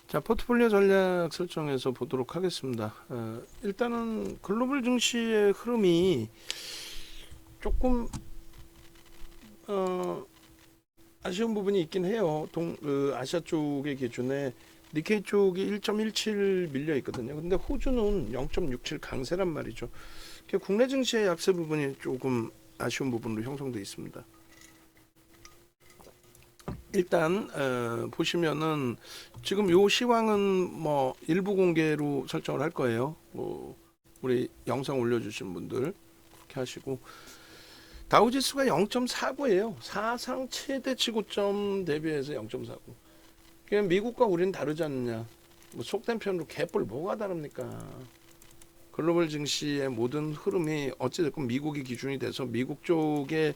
자, 포트폴리오 전략 설정해서 보도록 하겠습니다. 일단은 글로벌 증시의 흐름이 조금 아쉬운 부분이 있긴 해요. 아시아 쪽의 기준에 니케이 쪽이 1.17 밀려 있거든요. 근데 호주는 0.67 강세란 말이죠. 국내 증시의 약세 부분이 조금 아쉬운 부분으로 형성되어 있습니다. 일단 보시면은 지금 요 시황은 뭐 일부 공개로 설정을 할 거예요. 우리 영상 올려주신 분들 그렇게 하시고, 다우지수가 0.49예요. 사상 최대 치고점 대비해서 0.49. 그냥 미국과 우리는 다르지 않느냐. 뭐 속된 표현으로 개뿔 뭐가 다릅니까? 글로벌 증시의 모든 흐름이 어찌됐건 미국이 기준이 돼서 미국 쪽의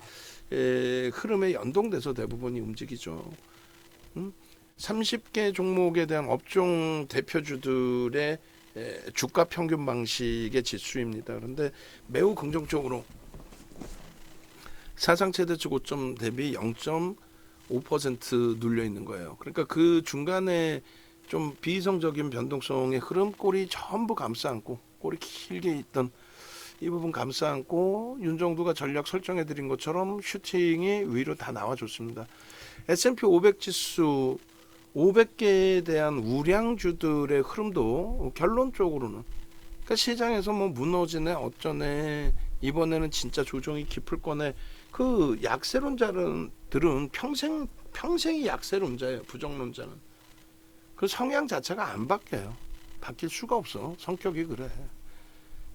흐름에 연동돼서 대부분이 움직이죠. 30개 종목에 대한 업종 대표주들의 주가 평균 방식의 지수입니다. 그런데 매우 긍정적으로 사상 최대치 고점 대비 0.5% 눌려 있는 거예요. 그러니까 그 중간에 좀 비이성적인 변동성의 흐름 꼴이 전부 감싸 안고, 꼴이 길게 있던 이 부분 감싸 안고 윤정두가 전략 설정해 드린 것처럼 슈팅이 위로 다 나와줬습니다. S&P 500 지수 500개에 대한 우량주들의 흐름도 결론적으로는, 그러니까 시장에서 뭐 무너지네 어쩌네 이번에는 진짜 조정이 깊을 거네, 그 약세론자들은 평생이 약세론자예요. 부정론자는 그 성향 자체가 안 바뀌어요. 바뀔 수가 없어. 성격이 그래.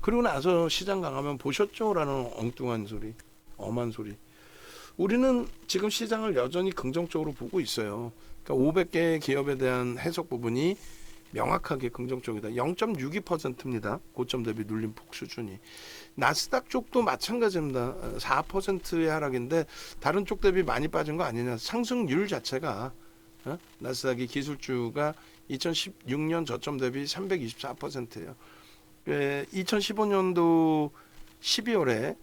그리고 나서 시장 강하면 보셨죠? 라는 엉뚱한 소리, 엄한 소리. 우리는 지금 시장을 여전히 긍정적으로 보고 있어요. 그러니까 500개 기업에 대한 해석 부분이 명확하게 긍정적이다. 0.62%입니다. 고점 대비 눌림 폭 수준이. 나스닥 쪽도 마찬가지입니다. 4%의 하락인데 다른 쪽 대비 많이 빠진 거 아니냐. 상승률 자체가 나스닥이 기술주가 2016년 저점 대비 324%예요. 2015년도 12월에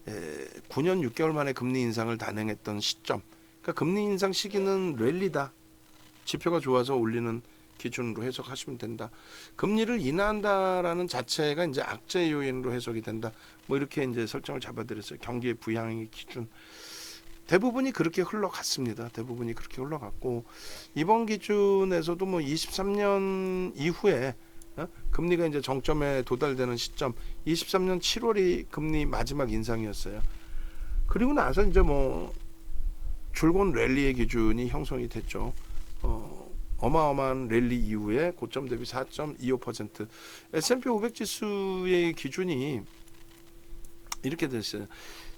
9년 6개월 만에 금리 인상을 단행했던 시점. 그러니까 금리 인상 시기는 랠리다. 지표가 좋아서 올리는 기준으로 해석하시면 된다. 금리를 인하한다라는 자체가 이제 악재 요인으로 해석이 된다. 뭐 이렇게 이제 설정을 잡아드렸어요. 경기의 부양의 기준. 대부분이 그렇게 흘러갔습니다. 대부분이 그렇게 흘러갔고, 이번 기준에서도 뭐 23년 이후에 금리가 이제 정점에 도달되는 시점, 23년 7월이 금리 마지막 인상이었어요. 그리고 나서 이제 뭐 줄곧 랠리의 기준이 형성이 됐죠. 어마어마한 랠리 이후에 고점 대비 4.25%. S&P 500 지수의 기준이 이렇게 됐어요.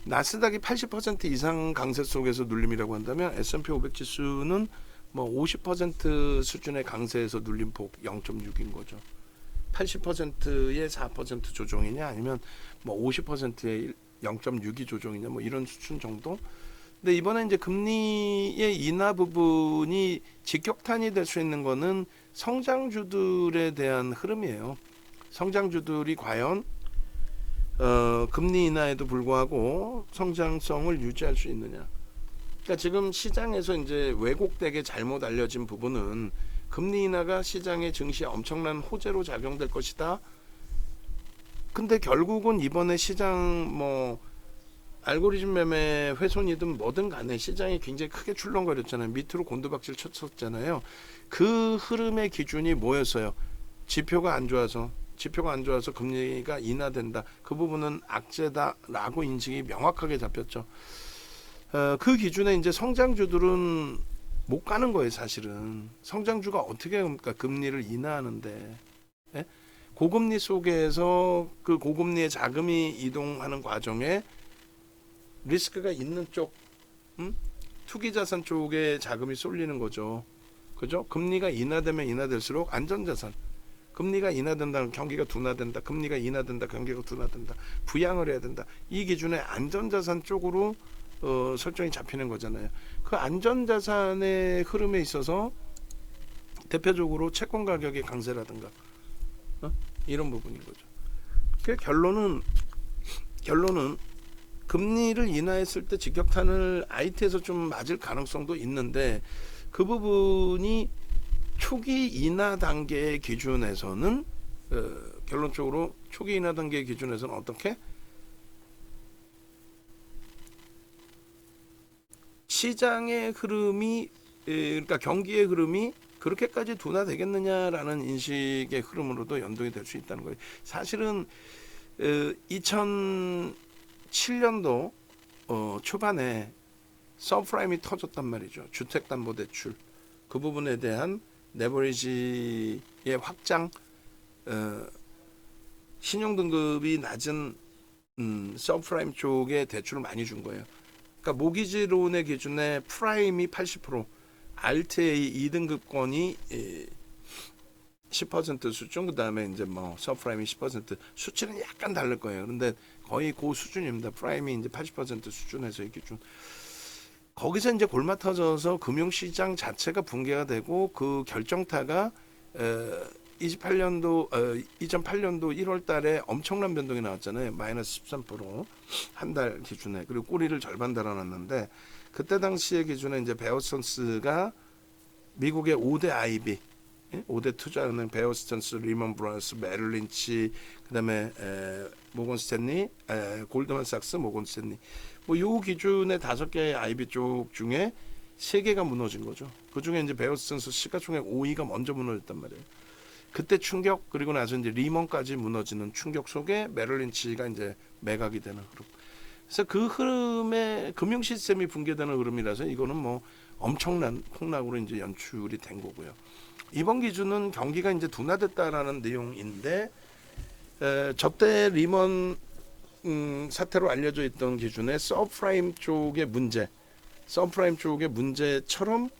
나스닥이 80% 이상 강세 속에서 눌림이라고 한다면 S&P 500 지수는 뭐 50% 수준의 강세에서 눌림폭 0.6인 거죠. 80%의 4% 조정이냐 아니면 뭐 50%의 0.62 조정이냐 뭐 이런 수준 정도. 근데 이번에 이제 금리의 인하 부분이 직격탄이 될 수 있는 거는 성장주들에 대한 흐름이에요. 성장주들이 과연 금리 인하에도 불구하고 성장성을 유지할 수 있느냐. 그러니까 지금 시장에서 이제 왜곡되게 잘못 알려진 부분은 금리 인하가 시장의 증시에 엄청난 호재로 작용될 것이다. 근데 결국은 이번에 시장 뭐 알고리즘 매매 훼손이든 뭐든 간에 시장이 굉장히 크게 출렁거렸잖아요. 밑으로 곤두박질 쳤었잖아요. 그 흐름의 기준이 뭐였어요? 지표가 안 좋아서 금리가 인하된다. 그 부분은 악재다라고 인식이 명확하게 잡혔죠. 그 기준에 이제 성장주들은 못 가는 거예요. 사실은 성장주가 어떻게 그러니까 금리를 인하하는데, 예? 고금리 속에서 그 고금리의 자금이 이동하는 과정에 리스크가 있는 쪽, 투기자산 쪽에 자금이 쏠리는 거죠. 그죠? 금리가 인하되면 인하될수록 안전자산, 금리가 인하된다는 경기가 둔화된다. 금리가 인하된다. 경기가 둔화된다. 부양을 해야 된다. 이 기준에 안전자산 쪽으로 설정이 잡히는 거잖아요. 그 안전자산의 흐름에 있어서 대표적으로 채권 가격의 강세라든가 이런 부분인 거죠. 그 결론은 금리를 인하했을 때 직격탄을 IT에서 좀 맞을 가능성도 있는데 그 부분이 초기 인하 단계의 기준에서는 결론적으로 초기 인하 단계의 기준에서는 어떻게 시장의 흐름이 그러니까 경기의 흐름이 그렇게까지 둔화되겠느냐라는 인식의 흐름으로도 연동이 될 수 있다는 거예요. 사실은 2007년도 초반에 서프라임이 터졌단 말이죠. 주택담보대출 그 부분에 대한 레버리지의 확장, 신용등급이 낮은 서프라임 쪽에 대출을 많이 준 거예요. 그러니까 모기지론의 기준에 프라임이 80%, 알트A 2등급권이 10% 수준, 그 다음에 이제 뭐 서프라임이 10%, 수치는 약간 다를 거예요. 그런데 거의 그 수준입니다. 프라임이 이제 80% 수준에서의 기준. 거기서 이제 골마 터져서 금융시장 자체가 붕괴가 되고 그 결정타가 2008년도 1월 달에 엄청난 변동이 나왔잖아요. 마이너스 13% 한 달 기준에. 그리고 꼬리를 절반 달아났는데 그때 당시의 기준에 이제 베어스턴스가 미국의 5대 IB 5대 투자은행 베어스턴스, 리먼 브라더스, 메릴 린치, 그다음에 모건 스탠리, 골드만삭스, 모건 스탠리. 뭐 요 기준의 5개의 IB 쪽 중에 3개가 무너진 거죠. 그 중에 이제 베어스턴스 시가총액 5위가 먼저 무너졌단 말이에요. 그때 충격, 그리고 나서 이제 리먼까지 무너지는 충격 속에 메릴 린치가 이제 매각이 되는 흐름. 그래서 그 흐름에 금융 시스템이 붕괴되는 흐름이라서 이거는 뭐 엄청난 폭락으로 이제 연출이 된 거고요. 이번 기준은 경기가 이제 둔화됐다라는 내용인데 저때 리먼 사태로 알려져 있던 기준의 서프라임 쪽의 문제처럼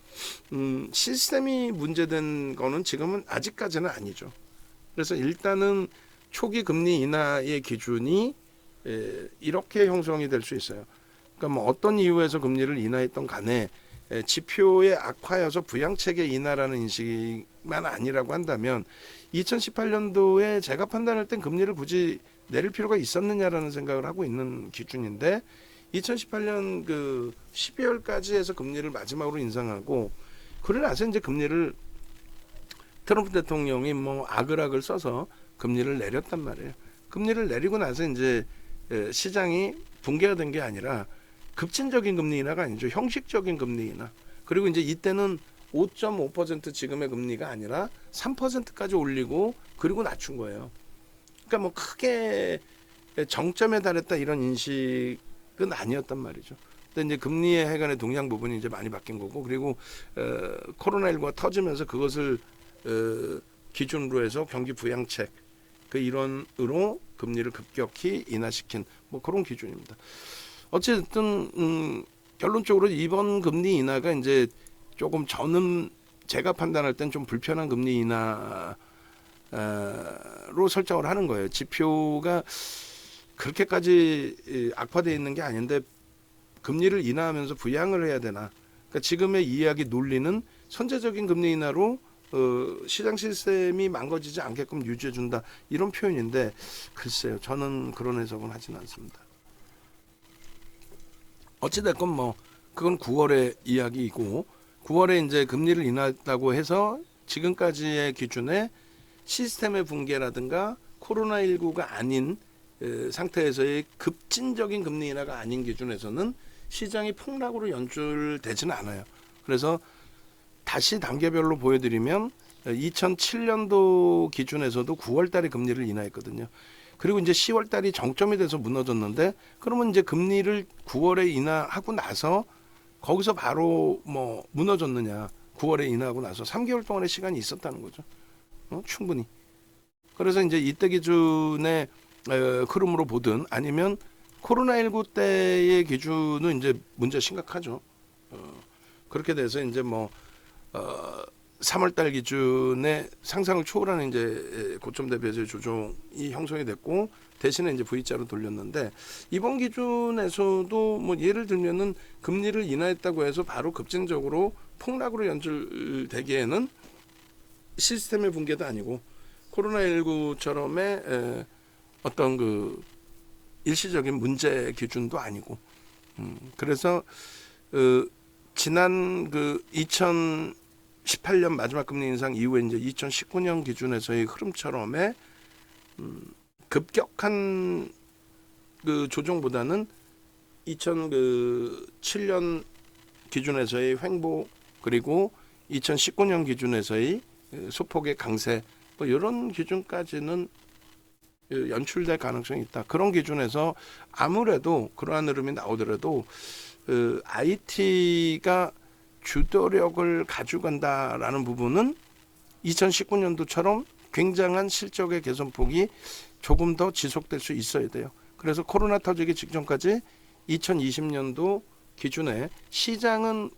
시스템이 문제된 거는 지금은 아직까지는 아니죠. 그래서 일단은 초기 금리 인하의 기준이 이렇게 형성이 될 수 있어요. 그러니까 뭐 어떤 이유에서 금리를 인하했던 간에 지표의 악화여서 부양책의 인하라는 인식만 아니라고 한다면 2018년도에 제가 판단할 땐 금리를 굳이 내릴 필요가 있었느냐라는 생각을 하고 있는 기준인데 2018년 그 12월까지 해서 금리를 마지막으로 인상하고 그러고 나서 이제 금리를 트럼프 대통령이 뭐 악을 써서 금리를 내렸단 말이에요. 금리를 내리고 나서 이제 시장이 붕괴가 된 게 아니라 급진적인 금리 인하가 아니죠. 형식적인 금리 인하. 그리고 이제 이때는 5.5% 지금의 금리가 아니라 3%까지 올리고 그리고 낮춘 거예요. 그러니까 뭐 크게 정점에 달했다 이런 인식은 아니었단 말이죠. 근데 이제 금리의 해관의 동향 부분이 이제 많이 바뀐 거고 그리고 코로나19가 터지면서 그것을 기준으로 해서 경기 부양책 그 일원으로 금리를 급격히 인하시킨 뭐 그런 기준입니다. 어쨌든 결론적으로 이번 금리 인하가 이제 조금 저는 제가 판단할 땐 좀 불편한 금리 인하로 설정을 하는 거예요. 지표가 그렇게까지 악화되어 있는 게 아닌데 금리를 인하하면서 부양을 해야 되나? 그러니까 지금의 이야기 논리는 선제적인 금리 인하로 시장 시스템이 망가지지 않게끔 유지해준다 이런 표현인데 글쎄요, 저는 그런 해석은 하지는 않습니다. 어찌됐건 뭐 그건 9월의 이야기이고 9월에 이제 금리를 인하했다고 해서 지금까지의 기준에 시스템의 붕괴라든가 코로나19가 아닌 상태에서의 급진적인 금리 인하가 아닌 기준에서는 시장이 폭락으로 연출되지는 않아요. 그래서 다시 단계별로 보여드리면 2007년도 기준에서도 9월 달에 금리를 인하했거든요. 그리고 이제 10월 달이 정점이 돼서 무너졌는데 그러면 이제 금리를 9월에 인하하고 나서 거기서 바로 뭐 무너졌느냐. 9월에 인하하고 나서 3개월 동안의 시간이 있었다는 거죠. 충분히. 그래서 이제 이때 기준의 흐름으로 보든 아니면 코로나19 때의 기준은 이제 문제 심각하죠. 그렇게 돼서 이제 뭐 3월달 기준의 상상을 초월하는 이제 고점 대비해서 조정이 형성이 됐고 대신에 이제 V자로 돌렸는데 이번 기준에서도 뭐 예를 들면은 금리를 인하했다고 해서 바로 급진적으로 폭락으로 연출되기에는 시스템의 붕괴도 아니고 코로나19처럼의 어떤 그 일시적인 문제 기준도 아니고 그래서 지난 그 18년 마지막 금리 인상 이후에 이제 2019년 기준에서의 흐름처럼의 급격한 그 조정보다는 2007년 기준에서의 횡보 그리고 2019년 기준에서의 소폭의 강세 뭐 이런 기준까지는 연출될 가능성이 있다. 그런 기준에서 아무래도 그러한 흐름이 나오더라도 IT가 주도력을 가져간다라는 부분은 2019년도처럼 굉장한 실적의 개선폭이 조금 더 지속될 수 있어야 돼요. 그래서 코로나 터지기 직전까지 2020년도 기준에 시장은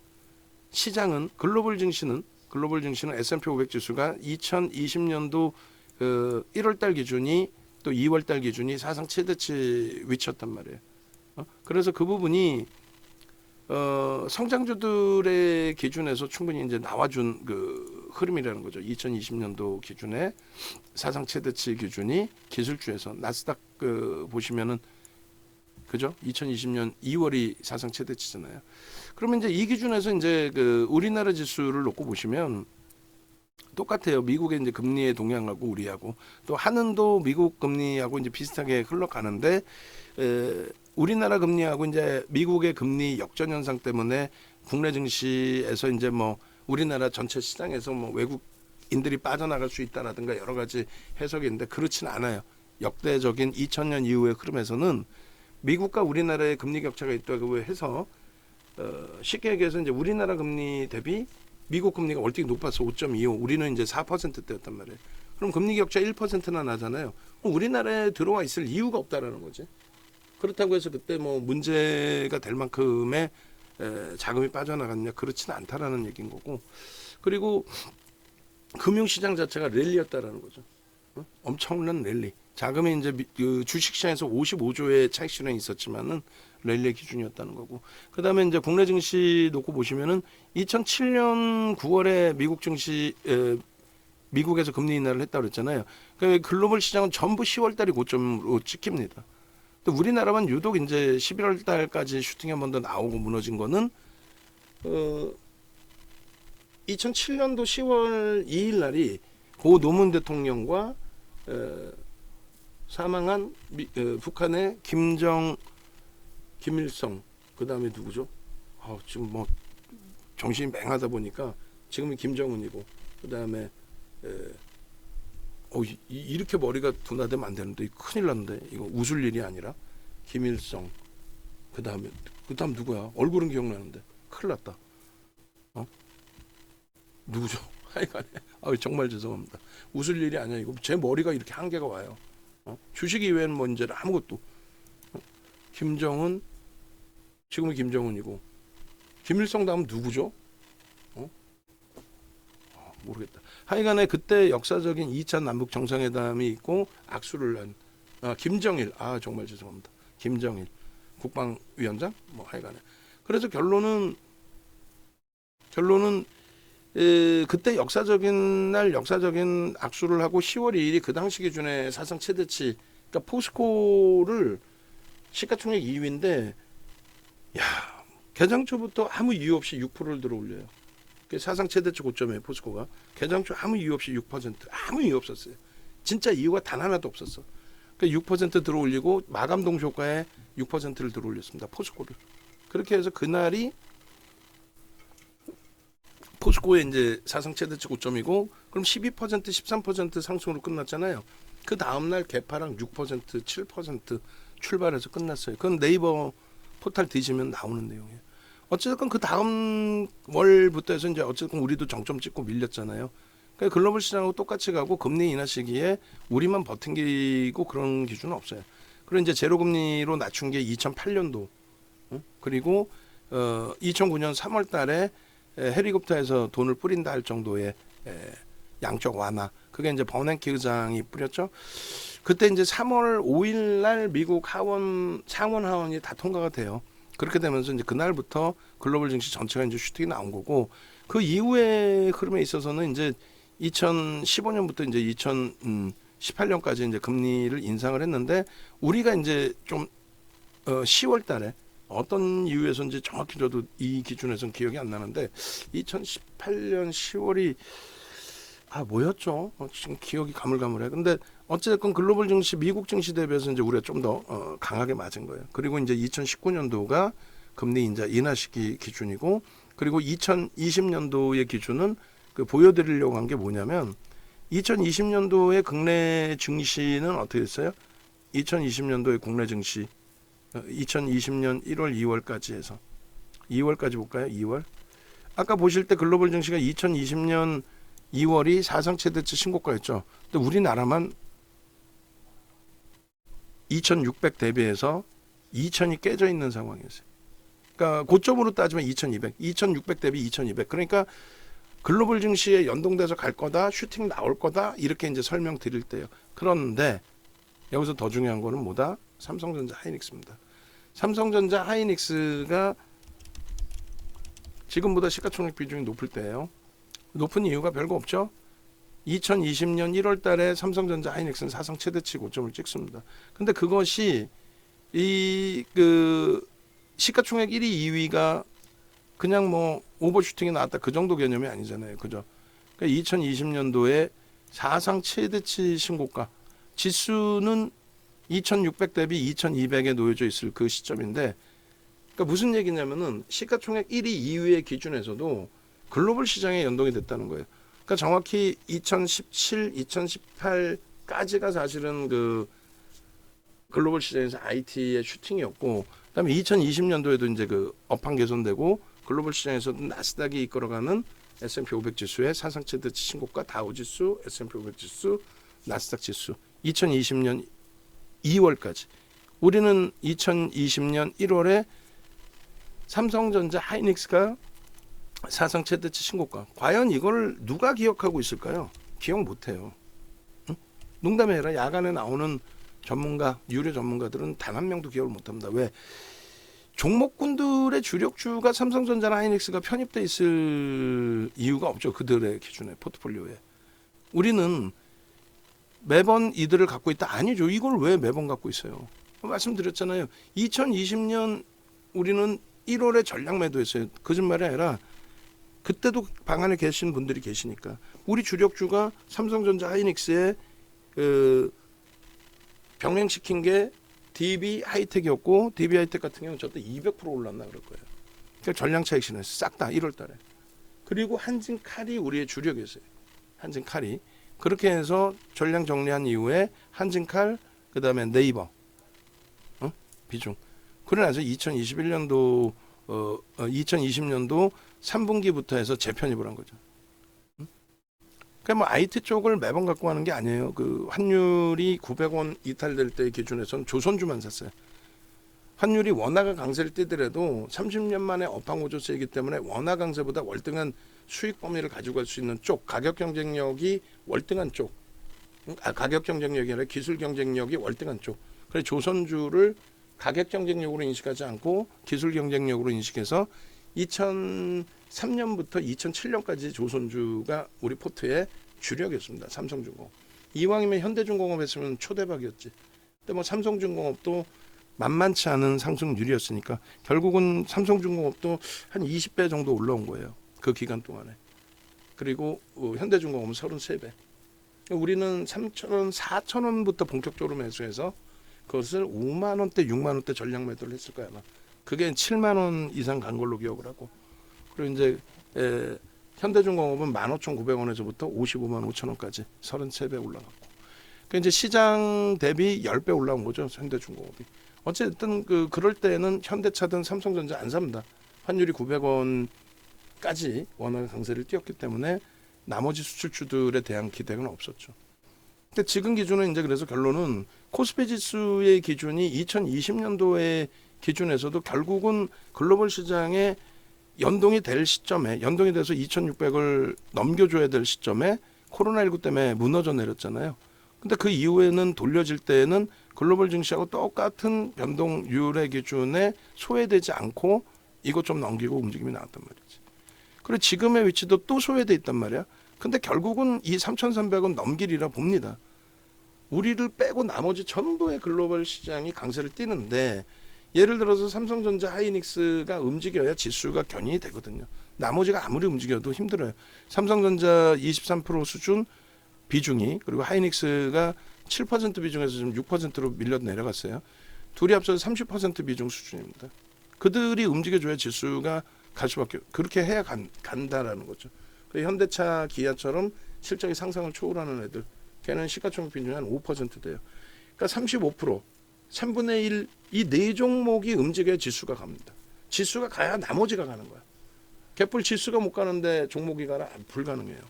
글로벌 증시는 S&P 500 지수가 2020년도 1월달 기준이 또 2월달 기준이 사상 최대치 위쳤단 말이에요. 그래서 그 부분이 성장주들의 기준에서 충분히 이제 나와준 그 흐름이라는 거죠. 2020년도 기준에 사상 최대치 기준이 기술주에서 나스닥 보시면은 그죠? 2020년 2월이 사상 최대치잖아요. 그러면 이제 이 기준에서 이제 그 우리나라 지수를 놓고 보시면 똑같아요. 미국의 이제 금리의 동향하고 우리하고 또 한은도 미국 금리하고 이제 비슷하게 흘러가는데 우리나라 금리하고 이제 미국의 금리 역전 현상 때문에 국내 증시에서 이제 뭐 우리나라 전체 시장에서 뭐 외국인들이 빠져나갈 수 있다라든가 여러 가지 해석이 있는데 그렇진 않아요. 역대적인 2000년 이후의 흐름에서는 미국과 우리나라의 금리 격차가 있다고 해서 쉽게 얘기해서 이제 우리나라 금리 대비 미국 금리가 월등히 높아서 5.25, 우리는 이제 4%대였단 말이에요. 그럼 금리 격차 1%나 나잖아요. 우리나라에 들어와 있을 이유가 없다라는 거지. 그렇다고 해서 그때 뭐 문제가 될 만큼의 자금이 빠져나갔냐 그렇지는 않다라는 얘기인 거고. 그리고 금융시장 자체가 랠리였다라는 거죠. 엄청난 랠리. 자금이 이제 그 주식시장에서 55조의 차익 실현이 있었지만은 랠리의 기준이었다는 거고. 그다음에 이제 국내 증시 놓고 보시면은 2007년 9월에 미국 증시 미국에서 금리 인하를 했다고 그랬잖아요. 그러니까 글로벌 시장은 전부 10월 달이 고점으로 찍힙니다. 또 우리나라만 유독 이제 11월 달까지 슈팅이 한 번 더 나오고 무너진 거는 2007년도 10월 2일 날이 고 노무현 대통령과 사망한 북한의 김일성 그다음에 누구죠? 지금 뭐 정신이 맹하다 보니까 지금은 김정은이고 그다음에 이렇게 머리가 둔화되면 안 되는데 큰일 났는데 이거 웃을 일이 아니라 김일성 그다음 누구야? 얼굴은 기억나는데 큰일 났다. 누구죠? 하여간에 정말 죄송합니다. 웃을 일이 아니야 이거. 제 머리가 이렇게 한계가 와요. 주식 이외에는 뭐 이제 아무것도. 김정은 지금은 김정은이고 김일성 다음 누구죠? 모르겠다. 하여간에 그때 역사적인 2차 남북 정상회담이 있고 악수를 한 김정일. 정말 죄송합니다. 김정일 국방위원장 뭐 하여간에. 그래서 결론은 그때 역사적인 악수를 하고 10월 2일이 그 당시 기준에 사상 최대치. 그러니까 포스코를 시가총액 2위인데 개장 초부터 아무 이유 없이 6%를 들어올려요. 사상 최대치 고점이에요. 포스코가 개장 초 아무 이유 없이 6%, 아무 이유 없었어요. 진짜 이유가 단 하나도 없었어. 그러니까 6% 들어올리고 마감 동시효과에 6%를 들어올렸습니다. 포스코를. 그렇게 해서 그날이 포스코의 이제 사상 최대치 고점이고 그럼 12% 13% 상승으로 끝났잖아요. 그 다음 날 개파랑 6% 7% 출발해서 끝났어요. 그건 네이버 포탈 뒤지면 나오는 내용이에요. 어쨌든 그 다음 월부터 해서 이제 어쨌든 우리도 정점 찍고 밀렸잖아요. 그러니까 글로벌 시장하고 똑같이 가고 금리 인하 시기에 우리만 버틴기고 그런 기준은 없어요. 그리고 이제 제로 금리로 낮춘 게 2008년도 그리고 2009년 3월 달에 헬리콥터에서 돈을 뿌린다 할 정도의 양적 완화. 그게 이제 버냉키 의장이 뿌렸죠. 그때 이제 3월 5일 날 미국 상원 하원이 다 통과가 돼요. 그렇게 되면서 이제 그날부터 글로벌 증시 전체가 이제 슈팅이 나온 거고 그 이후의 흐름에 있어서는 이제 2015년부터 이제 2018년까지 이제 금리를 인상을 했는데 우리가 이제 좀 10월 달에 어떤 이유에서인지 정확히 저도 이 기준에서는 기억이 안 나는데 2018년 10월이 뭐였죠? 지금 기억이 가물가물해. 근데 어쨌든 글로벌 증시, 미국 증시 대비해서 이제 우리가 좀 더 강하게 맞은 거예요. 그리고 이제 2019년도가 금리 인하 시기 기준이고, 그리고 2020년도의 기준은 그 보여드리려고 한 게 뭐냐면 2020년도의 국내 증시는 어떻게 됐어요? 2020년도의 국내 증시 2020년 1월, 2월까지 해서 2월까지 볼까요? 2월. 아까 보실 때 글로벌 증시가 2020년 2월이 사상 최대치 신고가였죠. 근데 우리나라만 2,600 대비해서 2,000이 깨져 있는 상황이었어요. 그러니까 고점으로 따지면 2,200, 2,600 대비 2,200. 그러니까 글로벌 증시에 연동돼서 갈 거다, 슈팅 나올 거다 이렇게 이제 설명드릴 때요. 그런데 여기서 더 중요한 거는 뭐다? 삼성전자 하이닉스입니다. 삼성전자 하이닉스가 지금보다 시가총액 비중이 높을 때예요. 높은 이유가 별거 없죠. 2020년 1월 달에 삼성전자 하이닉스는 사상 최대치 고점을 찍습니다. 근데 그것이 그 시가총액 1위, 2위가 그냥 뭐 오버슈팅이 나왔다 그 정도 개념이 아니잖아요. 그죠? 그러니까 2020년도에 사상 최대치 신고가 지수는 2,600 대비 2,200에 놓여져 있을 그 시점인데, 그러니까 무슨 얘기냐면은 시가총액 1위, 2위의 기준에서도 글로벌 시장에 연동이 됐다는 거예요. 그러니까 정확히 2017, 2018까지가 사실은 그 글로벌 시장에서 IT의 슈팅이었고, 그다음에 2020년도에도 이제 그 업황 개선되고 글로벌 시장에서도 나스닥이 이끌어가는 S&P 500 지수의 사상 최대치 신고가, 다우 지수, S&P 500 지수, 나스닥 지수 2020년 2월까지. 우리는 2020년 1월에 삼성전자 하이닉스가 사상 최대치 신고가. 과연 이걸 누가 기억하고 있을까요? 기억 못해요. 응? 농담이 아니라 야간에 나오는 전문가, 유료 전문가들은 단 한 명도 기억을 못합니다. 왜? 종목군들의 주력주가 삼성전자나 하이닉스가 편입돼 있을 이유가 없죠. 그들의 기준에, 포트폴리오에. 우리는 매번 이들을 갖고 있다? 아니죠. 이걸 왜 매번 갖고 있어요? 말씀드렸잖아요. 2020년 우리는 1월에 전량 매도했어요. 거짓말이 아니라 그때도 방 안에 계신 분들이 계시니까. 우리 주력주가 삼성전자 하이닉스에 병행시킨 게 DB 하이텍이었고, DB 하이텍 같은 경우는 저때 200% 올랐나 그럴 거예요. 그러니까 전량 차익 실현했어요. 싹 다 1월 달에. 그리고 한진칼이 우리의 주력이었어요. 한진칼이. 그렇게 해서 전량 정리한 이후에 한진칼, 그 다음에 네이버 비중. 그러고 나서 2021년도 2020년도 3분기부터 해서 재편입을 한 거죠. 그러니까 뭐 IT 쪽을 매번 갖고 가는 게 아니에요. 그 환율이 900원 이탈될 때 기준에서는 조선주만 샀어요. 환율이 원화가 강세를 띠더라도 30년 만에 업황오조세이기 때문에 원화 강세보다 월등한 수익 범위를 가지고 갈 수 있는 쪽, 가격 경쟁력이 월등한 쪽, 가격 경쟁력이 아니라 기술 경쟁력이 월등한 쪽. 그래서 조선주를 가격 경쟁력으로 인식하지 않고 기술 경쟁력으로 인식해서 2003년부터 2007년까지 조선주가 우리 포트의 주력이었습니다. 삼성중공업. 이왕이면 현대중공업 했으면 초대박이었지. 근데 뭐 삼성중공업도 만만치 않은 상승률이었으니까 결국은 삼성중공업도 한 20배 정도 올라온 거예요. 그 기간 동안에. 그리고 현대중공업은 33배. 우리는 3,000원, 4,000원부터 본격적으로 매수해서 그것을 5만 원대, 6만 원대 전량 매도를 했을 거야 아마. 그게 7만 원 이상 간 걸로 기억을 하고. 그리고 이제 현대중공업은 15,900원에서부터 55만 5천 원까지 33배 올라갔고. 그 이제 시장 대비 10배 올라온 거죠, 현대중공업이. 어쨌든 그럴 때는 현대차든 삼성전자 안 삽니다. 환율이 900원까지 원화 강세를 띄었기 때문에 나머지 수출주들에 대한 기대는 없었죠. 근데 지금 기준은 이제 그래서 결론은 코스피 지수의 기준이 2020년도의 기준에서도 결국은 글로벌 시장에 연동이 될 시점에, 연동이 돼서 2,600을 넘겨줘야 될 시점에 코로나19 때문에 무너져 내렸잖아요. 근데 그 이후에는 돌려질 때에는 글로벌 증시하고 똑같은 변동률의 기준에 소외되지 않고 이것 좀 넘기고 움직임이 나왔단 말이지. 그리고 지금의 위치도 또 소외돼 있단 말이야. 근데 결국은 이 3,300은 넘기리라 봅니다. 우리를 빼고 나머지 전부의 글로벌 시장이 강세를 띠는데 예를 들어서 삼성전자, 하이닉스가 움직여야 지수가 견인이 되거든요. 나머지가 아무리 움직여도 힘들어요. 삼성전자 23% 수준 비중이, 그리고 하이닉스가 7% 비중에서 지금 6%로 밀려 내려갔어요. 둘이 합쳐서 30% 비중 수준입니다. 그들이 움직여줘야 지수가 갈 수밖에, 그렇게 해야 간다라는 거죠. 현대차, 기아처럼 실적이 상상을 초월하는 애들, 걔는 시가총액 비중이 한 5% 돼요. 그러니까 35%, 3분의 1, 이 네 종목이 움직여야 지수가 갑니다. 지수가 가야 나머지가 가는 거야. 개뿔 지수가 못 가는데 종목이 가라? 불가능해요.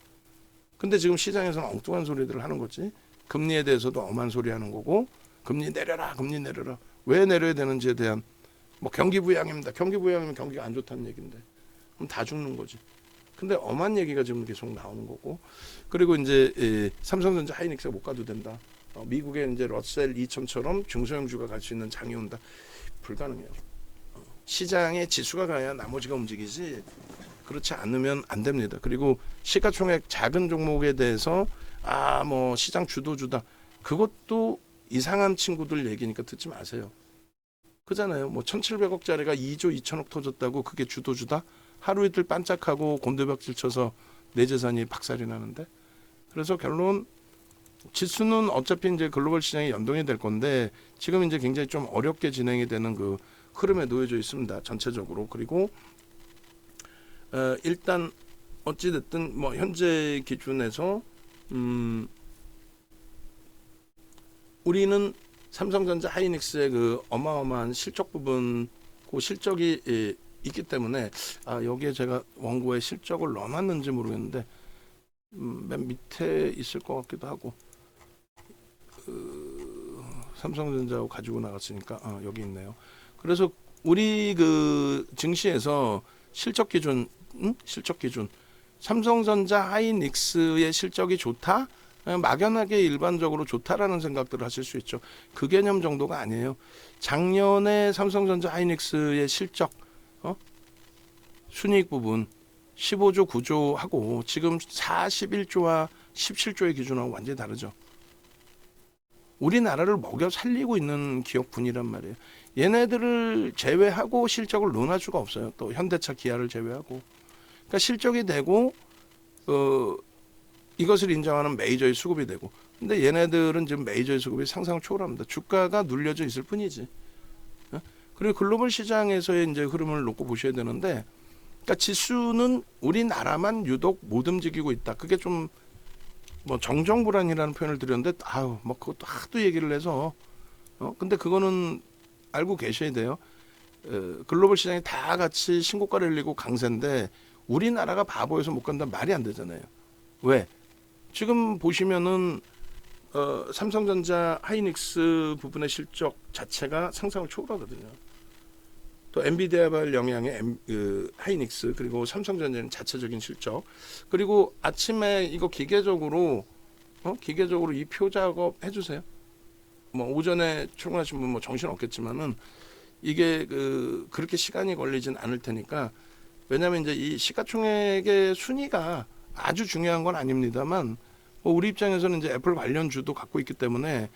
근데 지금 시장에서는 엉뚱한 소리들을 하는 거지. 금리에 대해서도 엄한 소리 하는 거고, 금리 내려라, 금리 내려라. 왜 내려야 되는지에 대한 뭐 경기 부양입니다. 경기 부양이면 경기가 안 좋다는 얘기인데, 그럼 다 죽는 거지. 근데 엄한 얘기가 지금 계속 나오는 거고, 그리고 이제 삼성전자, 하이닉스가 못 가도 된다. 미국의 이제 러셀 2000처럼 중소형주가 갈 수 있는 장이 온다. 불가능해요. 시장의 지수가 가야 나머지가 움직이지, 그렇지 않으면 안 됩니다. 그리고 시가총액 작은 종목에 대해서 뭐 시장 주도주다, 그것도 이상한 친구들 얘기니까 듣지 마세요. 그잖아요. 뭐 1700억짜리가 2조 2천억 터졌다고 그게 주도주다? 하루 이틀 반짝하고 곤두박질 쳐서 내 재산이 박살이 나는데. 그래서 결론, 지수는 어차피 이제 글로벌 시장에 연동이 될 건데 지금 이제 굉장히 좀 어렵게 진행이 되는 그 흐름에 놓여져 있습니다. 전체적으로. 그리고 일단 어찌 됐든 뭐 현재 기준에서 우리는 삼성전자, 하이닉스의 그 어마어마한 실적 부분, 그 실적이 있기 때문에 여기에 제가 원고에 실적을 넣어놨는지 모르겠는데 맨 밑에 있을 것 같기도 하고, 삼성전자하고 가지고 나갔으니까 여기 있네요. 그래서 우리 그 증시에서 실적 기준 삼성전자, 하이닉스의 실적이 좋다? 막연하게 일반적으로 좋다라는 생각들을 하실 수 있죠. 그 개념 정도가 아니에요. 작년에 삼성전자, 하이닉스의 실적 순이익 부분 15조 9조 하고 지금 41조와 17조의 기준하고 완전히 다르죠. 우리나라를 먹여 살리고 있는 기업군이란 말이에요. 얘네들을 제외하고 실적을 논할 수가 없어요. 또 현대차, 기아를 제외하고. 그러니까 실적이 되고 이것을 인정하는 메이저의 수급이 되고. 근데 얘네들은 지금 메이저의 수급이 상상을 초월합니다. 주가가 눌려져 있을 뿐이지. 그리고 글로벌 시장에서의 이제 흐름을 놓고 보셔야 되는데, 그러니까 지수는 우리나라만 유독 못 움직이고 있다. 그게 좀 뭐 정정불안이라는 표현을 드렸는데, 뭐 그것도 하도 얘기를 해서 근데 그거는 알고 계셔야 돼요. 글로벌 시장이 다 같이 신고가를 흘리고 강세인데 우리나라가 바보여서 못 간다면 말이 안 되잖아요. 왜? 지금 보시면은 삼성전자, 하이닉스 부분의 실적 자체가 상상을 초월하거든요. 또 엔비디아발 영향의 하이닉스, 그리고 삼성전자는 자체적인 실적, 그리고 아침에 이거 기계적으로 이 표 작업 해주세요. 뭐 오전에 출근하신 분 뭐 정신 없겠지만은 이게 그렇게 시간이 걸리진 않을 테니까. 왜냐하면 이제 이 시가총액의 순위가 아주 중요한 건 아닙니다만, 우리 입장에서는 이제 애플 관련주도 갖고 있기 때문에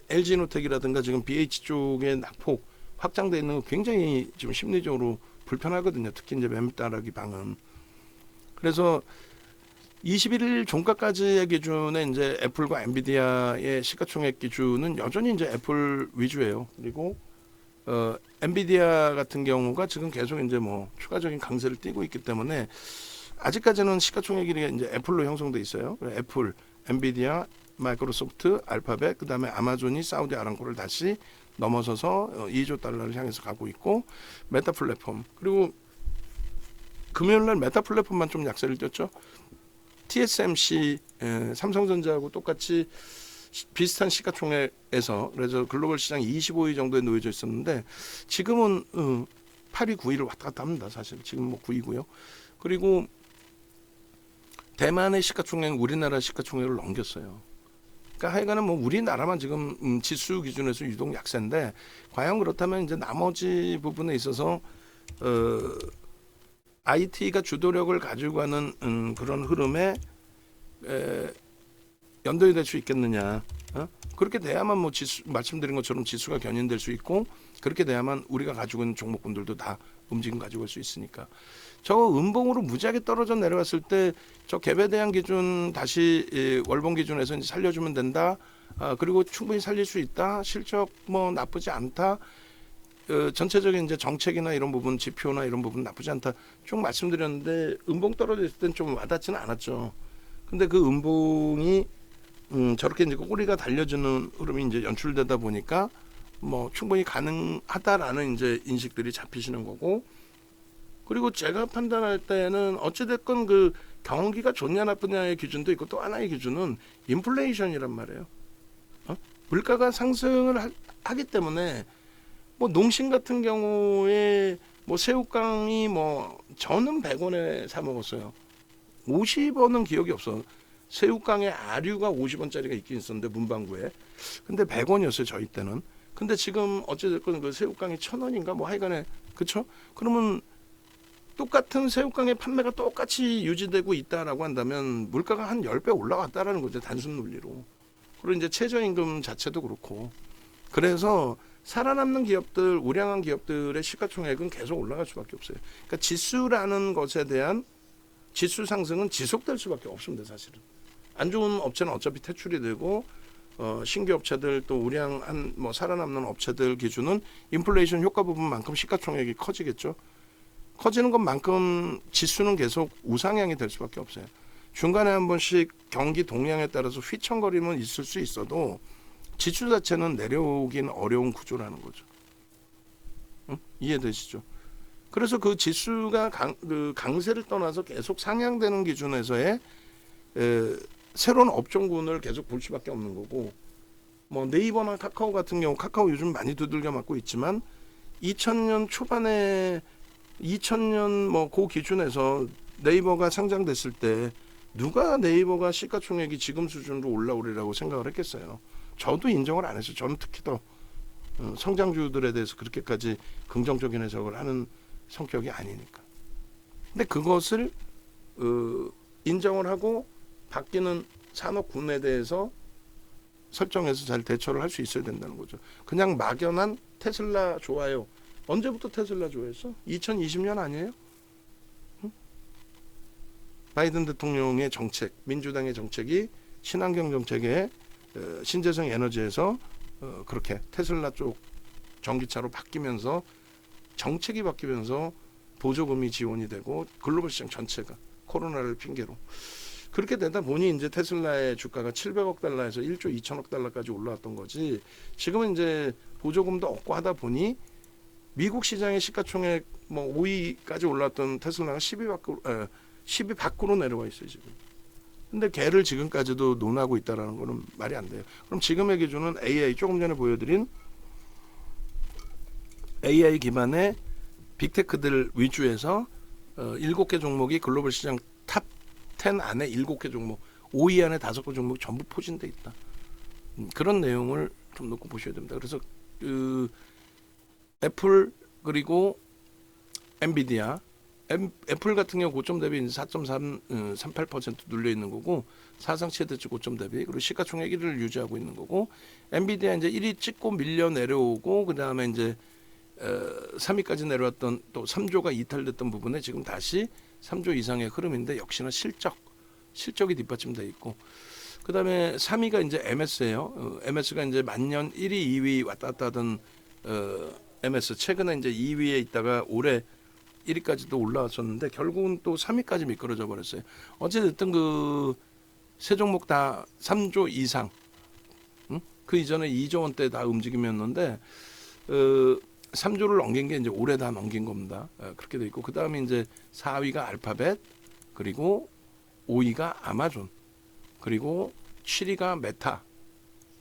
LG노텍이라든가 지금 BH 쪽의 낙폭 확장돼 있는 거 굉장히 지금 심리적으로 불편하거든요. 특히 이제 매물따라기 방은. 그래서 21일 종가까지의 기준에 이제 애플과 엔비디아의 시가총액 기준은 여전히 이제 애플 위주예요. 그리고 엔비디아 같은 경우가 지금 계속 이제 뭐 추가적인 강세를 띠고 있기 때문에 아직까지는 시가총액이 이제 애플로 형성돼 있어요. 애플, 엔비디아, 마이크로소프트, 알파벳, 그다음에 아마존이 사우디 아람코를 다시 넘어서서 2조 달러를 향해서 가고 있고, 메타 플랫폼, 그리고 금요일날 메타 플랫폼만 좀 약세를 띄었죠. TSMC, 삼성전자하고 똑같이 비슷한 시가총액에서, 그래서 글로벌 시장 25위 정도에 놓여져 있었는데 지금은 8위, 9위를 왔다 갔다 합니다. 사실 지금 뭐 9위고요. 그리고 대만의 시가총액 우리나라 시가총액을 넘겼어요. 그러니까 하여간은 뭐 우리나라만 지금 지수 기준에서 유독 약세인데, 과연 그렇다면 이제 나머지 부분에 있어서 IT가 주도력을 가지고 가는 그런 흐름에 연동이 될 수 있겠느냐. 그렇게 돼야만 뭐 지수 말씀드린 것처럼 지수가 견인될 수 있고 그렇게 돼야만 우리가 가지고 있는 종목군들도 다 움직임 가지고 올 수 있으니까 저 음봉으로 무지하게 떨어져 내려왔을 때 저 갭에 대한 기준 다시 월봉 기준에서 이제 살려주면 된다. 그리고 충분히 살릴 수 있다. 실적 뭐 나쁘지 않다. 전체적인 이제 정책이나 이런 부분 지표나 이런 부분 나쁘지 않다. 쭉 말씀드렸는데 음봉 떨어졌을 땐 좀 와닿지는 않았죠. 근데 그 음봉이 저렇게 이제 꼬리가 달려주는 흐름이 이제 연출되다 보니까 뭐 충분히 가능하다라는 이제 인식들이 잡히시는 거고 그리고 제가 판단할 때는 어찌됐건 그 경기가 좋냐 나쁘냐의 기준도 있고 또 하나의 기준은 인플레이션이란 말이에요. 물가가 상승을 하기 때문에 뭐 농심 같은 경우에 뭐 새우깡이 뭐 저는 100원에 사 먹었어요. 50원은 기억이 없어. 새우깡에 아류가 50원짜리가 있긴 있었는데 문방구에. 근데 100원이었어요 저희 때는. 근데 지금 어찌됐건 그 새우깡이 1,000원인가 뭐 하여간에 그쵸? 그러면 똑같은 새우깡의 판매가 똑같이 유지되고 있다라고 한다면 물가가 한 10배 올라갔다라는 거죠. 단순 논리로. 그리고 이제 최저임금 자체도 그렇고. 그래서 살아남는 기업들, 우량한 기업들의 시가총액은 계속 올라갈 수밖에 없어요. 그러니까 지수라는 것에 대한 지수 상승은 지속될 수밖에 없습니다. 사실은. 안 좋은 업체는 어차피 퇴출이 되고 신규 업체들 또 우량한 뭐 살아남는 업체들 기준은 인플레이션 효과 부분만큼 시가총액이 커지겠죠. 커지는 것만큼 지수는 계속 우상향이 될 수밖에 없어요. 중간에 한 번씩 경기 동향에 따라서 휘청거림은 있을 수 있어도 지수 자체는 내려오긴 어려운 구조라는 거죠. 이해되시죠? 그래서 그 지수가 강세를 떠나서 계속 상향되는 기준에서의 새로운 업종군을 계속 볼 수밖에 없는 거고 뭐 네이버나 카카오 같은 경우 카카오 요즘 많이 두들겨 맞고 있지만 2000년 초반에 2000년 뭐 그 기준에서 네이버가 상장됐을 때 누가 네이버가 시가총액이 지금 수준으로 올라오리라고 생각을 했겠어요. 저도 인정을 안 했어요. 저는 특히 더 성장주들에 대해서 그렇게까지 긍정적인 해석을 하는 성격이 아니니까. 근데 그것을 인정을 하고 바뀌는 산업군에 대해서 설정해서 잘 대처를 할 수 있어야 된다는 거죠. 그냥 막연한 테슬라 좋아요. 언제부터 테슬라 좋아했어? 2020년 아니에요? 바이든 대통령의 정책, 민주당의 정책이 친환경 정책에 신재생 에너지에서 그렇게 테슬라 쪽 전기차로 바뀌면서 정책이 바뀌면서 보조금이 지원이 되고 글로벌 시장 전체가 코로나를 핑계로 그렇게 되다 보니 이제 테슬라의 주가가 700억 달러에서 1조 2천억 달러까지 올라왔던 거지. 지금은 이제 보조금도 없고 하다 보니 미국 시장의 시가총액 뭐 5위까지 올랐던 테슬라가 10위 밖으로 내려와 있어요 지금. 근데 걔를 지금까지도 논하고 있다라는 거는 말이 안 돼요. 그럼 지금의 기준은 AI 조금 전에 보여드린 AI 기반의 빅테크들 위주에서 7개 종목이 글로벌 시장 탑 10 안에 7개 종목, 5위 안에 5개 종목 전부 포진돼 있다. 그런 내용을 좀 놓고 보셔야 됩니다. 그래서 애플 그리고 엔비디아 애플 같은 경우 고점 대비 4.38% 눌려 있는 거고 사상 최대치 고점 대비 그리고 시가총액 1위를 유지하고 있는 거고 엔비디아 이제 1위 찍고 밀려 내려오고 그 다음에 이제 3위까지 내려왔던 또 3조가 이탈됐던 부분에 지금 다시 3조 이상의 흐름인데 역시나 실적이 뒷받침돼 있고 그 다음에 3위가 이제 MS예요. MS가 이제 만년 1위, 2위 왔다 갔다 하던 MS 최근에 이제 2위에 있다가 올해 1위까지도 올라왔었는데 결국은 또 3위까지 미끄러져 버렸어요. 어쨌든 그 세 종목 다 3조 이상, 그 이전에 2조 원대 다 움직임이었는데 3조를 넘긴 게 이제 올해 다 넘긴 겁니다. 그렇게 돼 있고 그 다음에 이제 4위가 알파벳, 그리고 5위가 아마존, 그리고 7위가 메타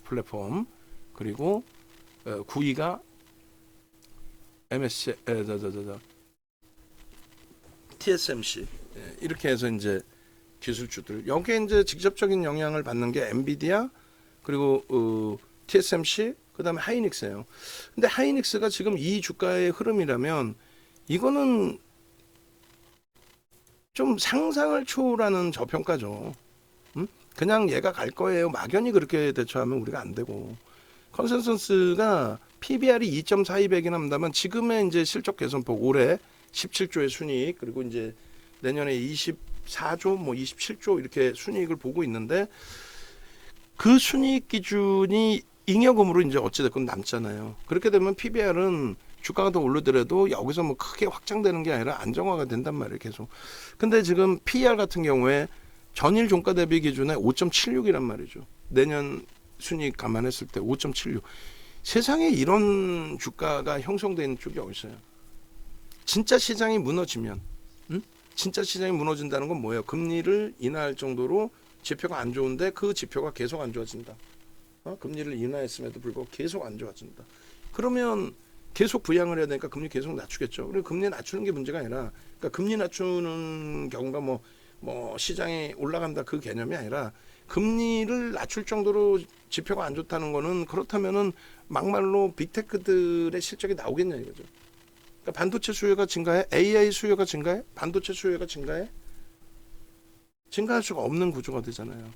플랫폼, 그리고 9위가 MSC, TSMC 이렇게 해서 이제 기술주들 여기에 이제 직접적인 영향을 받는 게 엔비디아 그리고 TSMC 그다음에 하이닉스예요. 근데 하이닉스가 지금 이 주가의 흐름이라면 이거는 좀 상상을 초월하는 저평가죠. 그냥 얘가 갈 거예요. 막연히 그렇게 대처하면 우리가 안 되고 컨센서스가 PBR이 2.42배긴 합니다만 지금의 이제 실적 개선폭 올해 17조의 순이익 그리고 이제 내년에 24조 뭐 27조 이렇게 순이익을 보고 있는데 그 순이익 기준이 잉여금으로 이제 어찌됐건 남잖아요. 그렇게 되면 PBR은 주가가 더 오르더라도 여기서 뭐 크게 확장되는 게 아니라 안정화가 된단 말이에요, 계속. 근데 지금 PER 같은 경우에 전일 종가 대비 기준에 5.76이란 말이죠. 내년 순이익 감안했을 때 5.76. 세상에 이런 주가가 형성되는 쪽이 어디 있어요? 진짜 시장이 무너지면, 진짜 시장이 무너진다는 건 뭐예요? 금리를 인하할 정도로 지표가 안 좋은데 그 지표가 계속 안 좋아진다. 금리를 인하했음에도 불구하고 계속 안 좋아진다. 그러면 계속 부양을 해야 되니까 금리 계속 낮추겠죠. 그리고 금리 낮추는 게 문제가 아니라, 그러니까 금리 낮추는 경우가 뭐 시장이 올라간다 그 개념이 아니라 금리를 낮출 정도로 지표가 안 좋다는 거는 그렇다면은 막말로 빅테크들의 실적이 나오겠냐 이거죠. 그러니까 반도체 수요가 증가해, AI 수요가 증가해, 반도체 수요가 증가해, 증가할 수가 없는 구조가 되잖아요.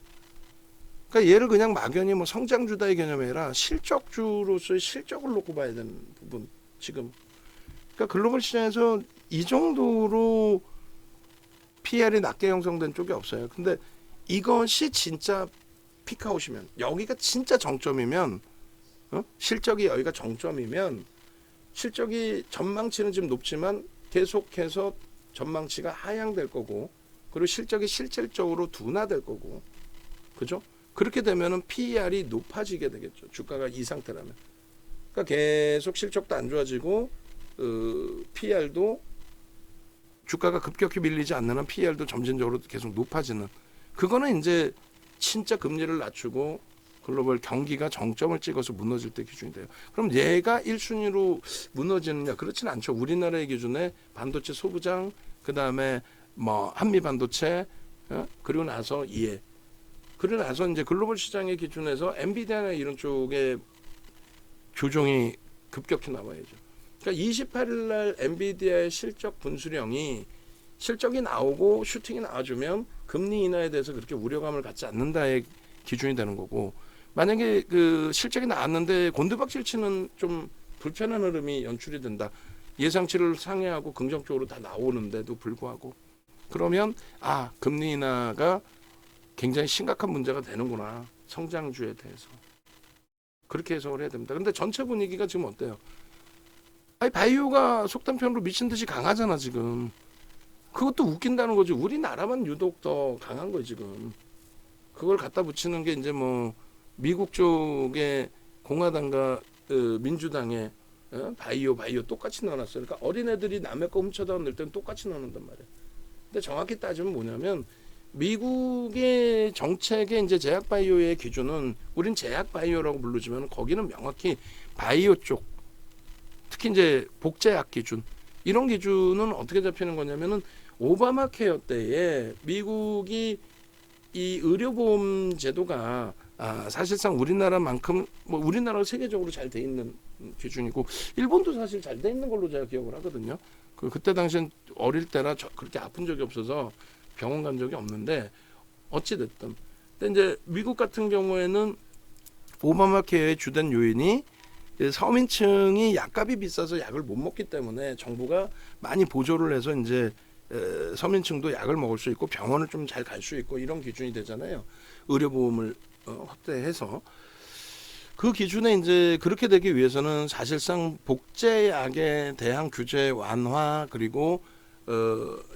그러니까 얘를 그냥 막연히 뭐 성장주다의 개념이 아니라 실적주로서의 실적을 놓고 봐야 되는 부분 지금. 그러니까 글로벌 시장에서 이 정도로 PR이 낮게 형성된 쪽이 없어요. 근데 이것이 진짜 피크아웃이면, 여기가 진짜 정점이면, 실적이 여기가 정점이면, 실적이 전망치는 지금 높지만 계속해서 전망치가 하향될 거고, 그리고 실적이 실질적으로 둔화될 거고, 그죠? 그렇게 되면은 PER이 높아지게 되겠죠. 주가가 이 상태라면. 그러니까 계속 실적도 안 좋아지고, PER도 주가가 급격히 밀리지 않는 한 PER도 점진적으로 계속 높아지는. 그거는 이제 진짜 금리를 낮추고 글로벌 경기가 정점을 찍어서 무너질 때 기준이 돼요. 그럼 얘가 1순위로 무너지느냐? 그렇지는 않죠. 우리나라의 기준에 반도체 소부장, 그 다음에 뭐 한미 반도체, 그리고 나서 이해. 그리고 나서 이제 글로벌 시장의 기준에서 엔비디아나 이런 쪽에 조정이 급격히 나와야죠. 그러니까 28일 날 엔비디아의 실적 분수령이 실적이 나오고 슈팅이 나와주면 금리 인하에 대해서 그렇게 우려감을 갖지 않는다의 기준이 되는 거고, 만약에 그 실적이 나왔는데 곤두박질 치는 좀 불편한 흐름이 연출이 된다. 예상치를 상회하고 긍정적으로 다 나오는데도 불구하고, 그러면 금리 인하가 굉장히 심각한 문제가 되는구나. 성장주에 대해서. 그렇게 해석을 해야 됩니다. 근데 전체 분위기가 지금 어때요? 바이오가 속단편으로 미친 듯이 강하잖아, 지금. 그것도 웃긴다는 거지. 우리나라만 유독 더 강한 거예요, 지금. 그걸 갖다 붙이는 게 이제 뭐 미국 쪽에 공화당과 민주당의 바이오 똑같이 넣어놨어요. 그러니까 어린애들이 남의 거 훔쳐다 넣을 때는 똑같이 넣는단 말이에요. 근데 정확히 따지면 뭐냐면 미국의 정책의 이제 제약 바이오의 기준은 우린 제약 바이오라고 부르지만 거기는 명확히 바이오 쪽, 특히 이제 복제약 기준, 이런 기준은 어떻게 잡히는 거냐면은 오바마 케어 때에 미국이 이 의료보험 제도가 사실상 우리나라만큼 뭐 우리나라가 세계적으로 잘 돼 있는 기준이고 일본도 사실 잘 돼 있는 걸로 제가 기억을 하거든요. 그때 당시엔 어릴 때라 그렇게 아픈 적이 없어서 병원 간 적이 없는데 어찌 됐든. 근데 이제 미국 같은 경우에는 오바마 케어의 주된 요인이 서민층이 약값이 비싸서 약을 못 먹기 때문에 정부가 많이 보조를 해서 이제 서민층도 약을 먹을 수 있고 병원을 좀 잘 갈 수 있고 이런 기준이 되잖아요. 의료보험을 확대해서 그 기준에 이제 그렇게 되기 위해서는 사실상 복제약에 대한 규제 완화 그리고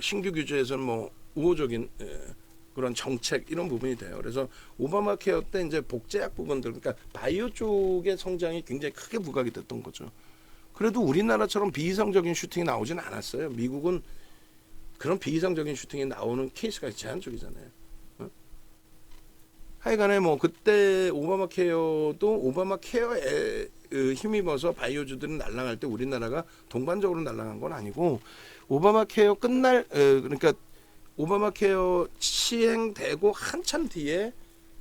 신규 규제에서는 뭐 우호적인 그런 정책 이런 부분이 돼요. 그래서 오바마 케어 때 이제 복제약 부분들, 그러니까 바이오 쪽의 성장이 굉장히 크게 부각이 됐던 거죠. 그래도 우리나라처럼 비이성적인 슈팅이 나오진 않았어요. 미국은 그런 비이성적인 슈팅이 나오는 케이스가 제한적이잖아요. 하여간에 뭐 그때 오바마 케어도 오바마 케어에 힘입어서 바이오주들은 날아갈 때 우리나라가 동반적으로 날아간 건 아니고 오바마 케어 끝날 그러니까 오바마 케어 시행되고 한참 뒤에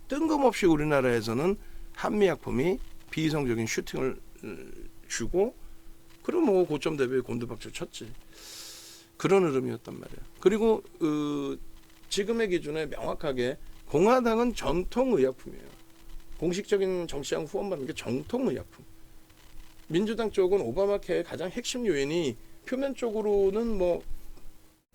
뜬금없이 우리나라에서는 한미약품이 비이성적인 슈팅을 주고 그리고 뭐 고점 대비에 곤두박질 쳤지. 그런 흐름이었단 말이에요. 그리고 지금의 기준에 명확하게 공화당은 전통의약품이에요. 공식적인 정치장 후원받는 게 전통의약품. 민주당 쪽은 오바마 케어의 가장 핵심 요인이 표면적으로는 뭐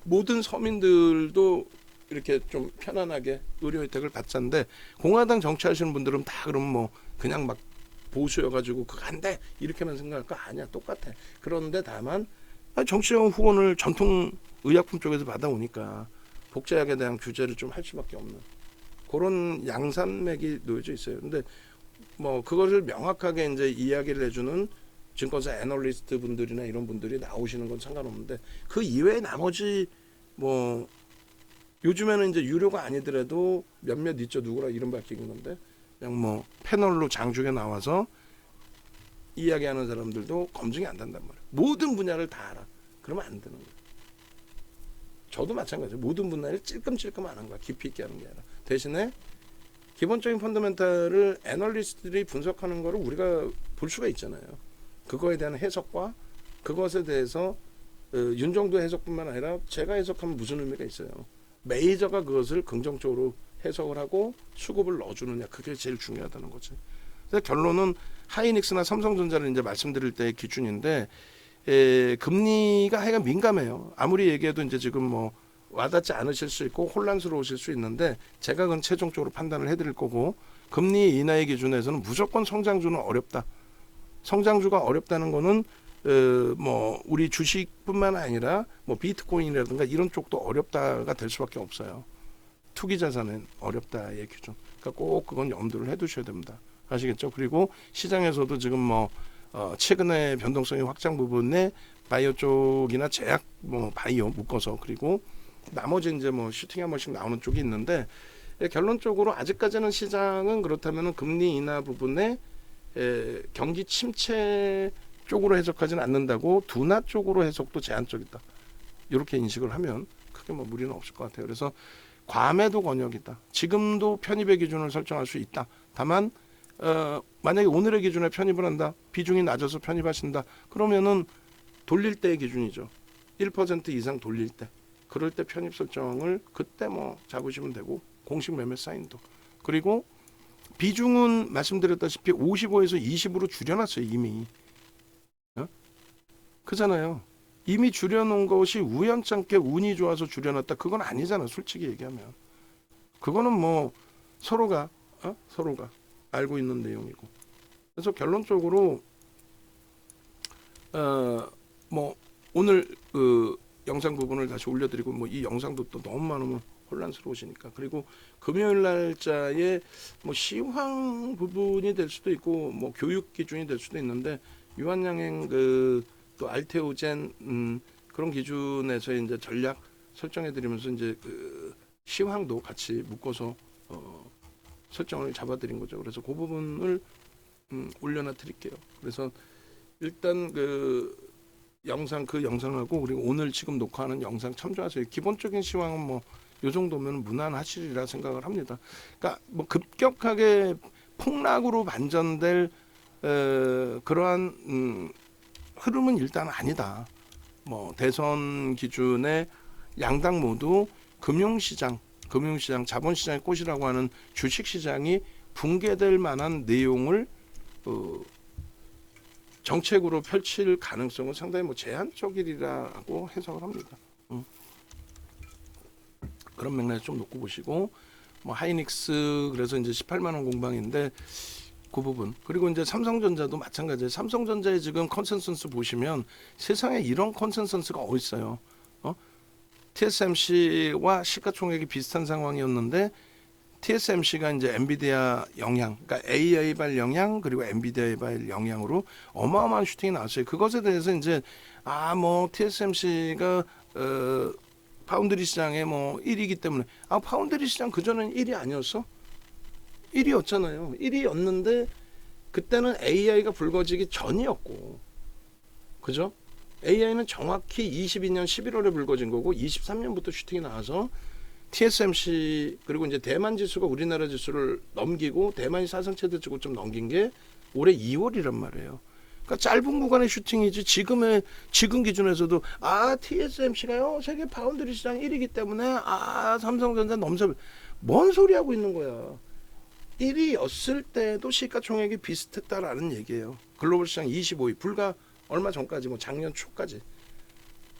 모든 서민들도 이렇게 좀 편안하게 의료 혜택을 받자는데, 공화당 정치하시는 분들은 다 그러면 뭐 그냥 막 보수여가지고 그거 안 돼 이렇게만 생각할 거 아니야. 똑같아. 그런데 다만 정치적 후원을 전통 의약품 쪽에서 받아오니까 복제약에 대한 규제를 좀 할 수밖에 없는 그런 양산맥이 놓여져 있어요. 근데 뭐 그것을 명확하게 이제 이야기를 해주는 증권사 애널리스트 분들이나 이런 분들이 나오시는 건 상관없는데, 그 이외에 나머지 뭐 요즘에는 이제 유료가 아니더라도 몇몇 있죠. 누구라 이름 밝히는 건데, 그냥 뭐 패널로 장중에 나와서 이야기하는 사람들도 검증이 안 된단 말이에요. 모든 분야를 다 알아. 그러면 안 되는 거예요. 저도 마찬가지예요. 모든 분야를 찔끔찔끔 하는 거야. 깊이 있게 하는 게 아니라. 대신에 기본적인 펀더멘탈을 애널리스트들이 분석하는 거를 우리가 볼 수가 있잖아요. 그거에 대한 해석과 그것에 대해서 윤정도 해석뿐만 아니라 제가 해석하면 무슨 의미가 있어요. 메이저가 그것을 긍정적으로 해석을 하고 수급을 넣어주느냐, 그게 제일 중요하다는 거지. 그래서 결론은 하이닉스나 삼성전자를 이제 말씀드릴 때의 기준인데, 금리가 하여간 민감해요. 아무리 얘기해도 이제 지금 뭐 와닿지 않으실 수 있고 혼란스러우실 수 있는데, 제가 그건 최종적으로 판단을 해드릴 거고, 금리 인하의 기준에서는 무조건 성장주는 어렵다. 성장주가 어렵다는 거는 뭐 우리 주식뿐만 아니라 뭐 비트코인이라든가 이런 쪽도 어렵다가 될 수밖에 없어요. 투기 자산은 어렵다의 기준. 그러니까 꼭 그건 염두를 해두셔야 됩니다. 아시겠죠? 그리고 시장에서도 지금 뭐 최근에 변동성이 확장 부분에 바이오 쪽이나 제약 뭐 바이오 묶어서, 그리고 나머지 이제 뭐 슈팅 한 번씩 나오는 쪽이 있는데, 결론적으로 아직까지는 시장은 그렇다면 금리 인하 부분에 경기 침체 쪽으로 해석하지는 않는다고, 둔화 쪽으로 해석도 제한적이다. 이렇게 인식을 하면 크게 뭐 무리는 없을 것 같아요. 그래서 과매도 권역이다. 지금도 편입의 기준을 설정할 수 있다. 다만 만약에 오늘의 기준에 편입을 한다. 비중이 낮아서 편입하신다. 그러면은 돌릴 때의 기준이죠. 1% 이상 돌릴 때. 그럴 때 편입 설정을 그때 뭐 잡으시면 되고, 공식 매매 사인도. 그리고 비중은 말씀드렸다시피 55에서 20으로 줄여놨어요. 이미. 그잖아요. 이미 줄여놓은 것이 우연찮게 운이 좋아서 줄여놨다. 그건 아니잖아. 솔직히 얘기하면. 그거는 뭐 서로가 알고 있는 내용이고. 그래서 결론적으로 뭐 오늘 그 영상 부분을 다시 올려드리고, 뭐 이 영상도 또 너무 많으면 혼란스러우시니까. 그리고 금요일 날짜에 뭐 시황 부분이 될 수도 있고 뭐 교육 기준이 될 수도 있는데, 유한양행 또 알테오젠 그런 기준에서 이제 전략 설정해드리면서 이제 그 시황도 같이 묶어서 설정을 잡아드린 거죠. 그래서 그 부분을 올려놔 드릴게요. 그래서 일단 그 영상하고 그리고 오늘 지금 녹화하는 영상 참조하세요. 기본적인 시황은 뭐 요 정도면 무난하시리라 생각을 합니다. 그러니까 뭐 급격하게 폭락으로 반전될 그러한 흐름은 일단 아니다. 뭐 대선 기준에 양당 모두 금융시장, 자본시장의 꽃이라고 하는 주식시장이 붕괴될 만한 내용을 정책으로 펼칠 가능성은 상당히 뭐 제한적이라고 해석을 합니다. 그런 맥락에 좀 놓고 보시고, 뭐 하이닉스 그래서 이제 18만 원 공방인데 그 부분, 그리고 이제 삼성전자도 마찬가지예요. 삼성전자의 지금 컨센서스 보시면 세상에 이런 컨센서스가 어디 있어요? TSMC와 시가총액이 비슷한 상황이었는데, TSMC가 이제 엔비디아 영향, 그러니까 AI발 영향 그리고 엔비디아발 영향으로 어마어마한 슈팅이 나왔어요. 그것에 대해서 이제 뭐 TSMC가 파운드리 시장에 뭐 1위이기 때문에, 파운드리 시장 그전엔 1위 아니었어? 1위였잖아요. 1위였는데 그때는 AI가 불거지기 전이었고, 그죠? AI는 정확히 22년 11월에 불거진 거고 23년부터 슈팅이 나와서 TSMC 그리고 이제 대만 지수가 우리나라 지수를 넘기고 대만이 사상 최대 주고점 넘긴 게 올해 2월이란 말이에요. 그러니까 짧은 구간의 슈팅이지, 지금 기준에서도 TSMC가요 세계 파운드리 시장 1위이기 때문에 삼성전자 넘사, 뭔 소리 하고 있는 거야. 1위였을 때도 시가총액이 비슷했다라는 얘기예요. 글로벌 시장 25위 불과 얼마 전까지 뭐 작년 초까지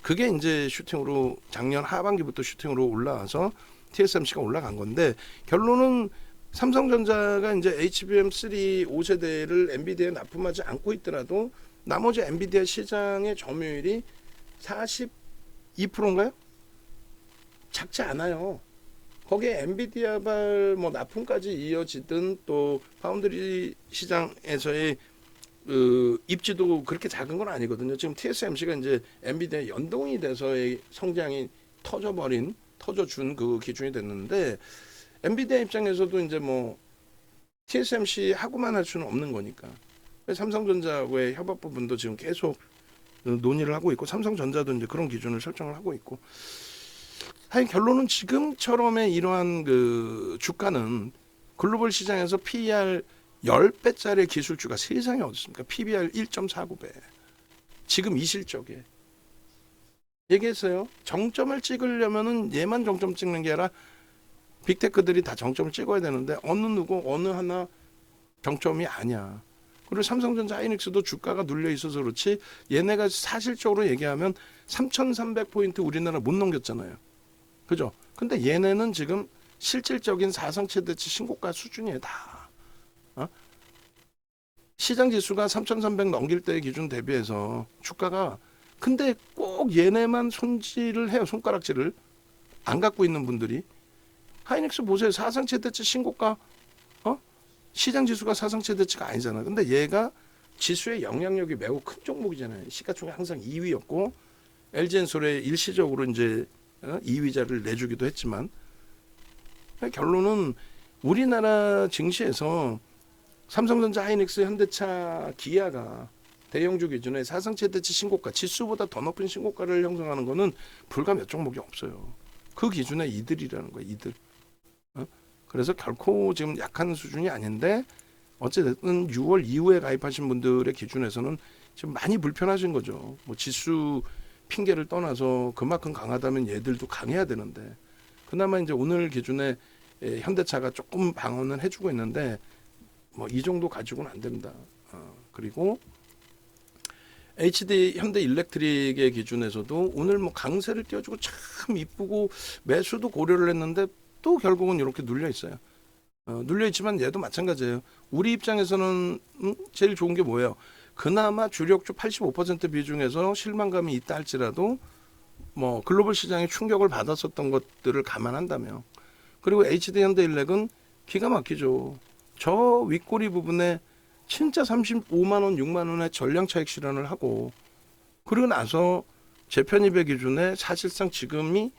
그게 이제 슈팅으로 작년 하반기부터 슈팅으로 올라와서 TSMC가 올라간 건데 결론은 삼성전자가 이제 HBM3 5세대를 엔비디아에 납품하지 않고 있더라도 나머지 엔비디아 시장의 점유율이 42%인가요? 작지 않아요. 거기에 엔비디아발 뭐 납품까지 이어지든 또 파운드리 시장에서의 입지도 그렇게 작은 건 아니거든요. 지금 TSMC가 이제 엔비디아 연동이 돼서의 성장이 터져준 그 기준이 됐는데 엔비디아 입장에서도 이제 뭐 TSMC 하고만 할 수는 없는 거니까 삼성전자와의 협업 부분도 지금 계속 논의를 하고 있고 삼성전자도 이제 그런 기준을 설정을 하고 있고 하여간 결론은 지금처럼의 이러한 그 주가는 글로벌 시장에서 PER 10배짜리 기술주가 세상에 어디 있습니까? PBR 1.49배. 지금 이 실적에. 얘기했어요. 정점을 찍으려면은 얘만 정점 찍는 게 아니라 빅테크들이 다 정점을 찍어야 되는데 어느 하나 정점이 아니야. 그리고 삼성전자 하이닉스도 주가가 눌려 있어서 그렇지 얘네가 사실적으로 얘기하면 3,300포인트 우리나라 못 넘겼잖아요. 그죠? 근데 얘네는 지금 실질적인 사상 최대치 신고가 수준이에요. 다. 시장 지수가 3,300 넘길 때의 기준 대비해서 주가가 근데 꼭 얘네만 손질을 해요. 손가락질을 안 갖고 있는 분들이 하이닉스 보세요. 사상 최대치 신고가 시장 지수가 사상 최대치가 아니잖아. 근데 얘가 지수의 영향력이 매우 큰 종목이잖아요. 시가총액 항상 2위였고 LG엔솔에 일시적으로 이제 2위자를 내주기도 했지만 결론은 우리나라 증시에서 삼성전자, 하이닉스, 현대차, 기아가 대형주 기준의 사상 최대치 신고가 지수보다 더 높은 신고가를 형성하는 거는 불과 몇 종목이 없어요. 그 기준에 이들이라는 거예요. 이들. 그래서 결코 지금 약한 수준이 아닌데 어쨌든 6월 이후에 가입하신 분들의 기준에서는 지금 많이 불편하신 거죠. 뭐 지수 핑계를 떠나서 그만큼 강하다면 얘들도 강해야 되는데 그나마 이제 오늘 기준에 현대차가 조금 방어는 해주고 있는데 뭐 이 정도 가지고는 안 된다. 그리고 HD 현대 일렉트릭의 기준에서도 오늘 뭐 강세를 띄워주고 참 이쁘고 매수도 고려를 했는데 또 결국은 이렇게 눌려 있어요. 눌려 있지만 얘도 마찬가지예요. 우리 입장에서는 제일 좋은 게 뭐예요? 그나마 주력주 85% 비중에서 실망감이 있다 할지라도 뭐 글로벌 시장에 충격을 받았었던 것들을 감안한다면 그리고 HD 현대일렉은 기가 막히죠. 저 윗꼬리 부분에 진짜 35만 원, 6만 원의 전량 차익 실현을 하고 그리고 나서 재편입의 기준에 사실상 지금이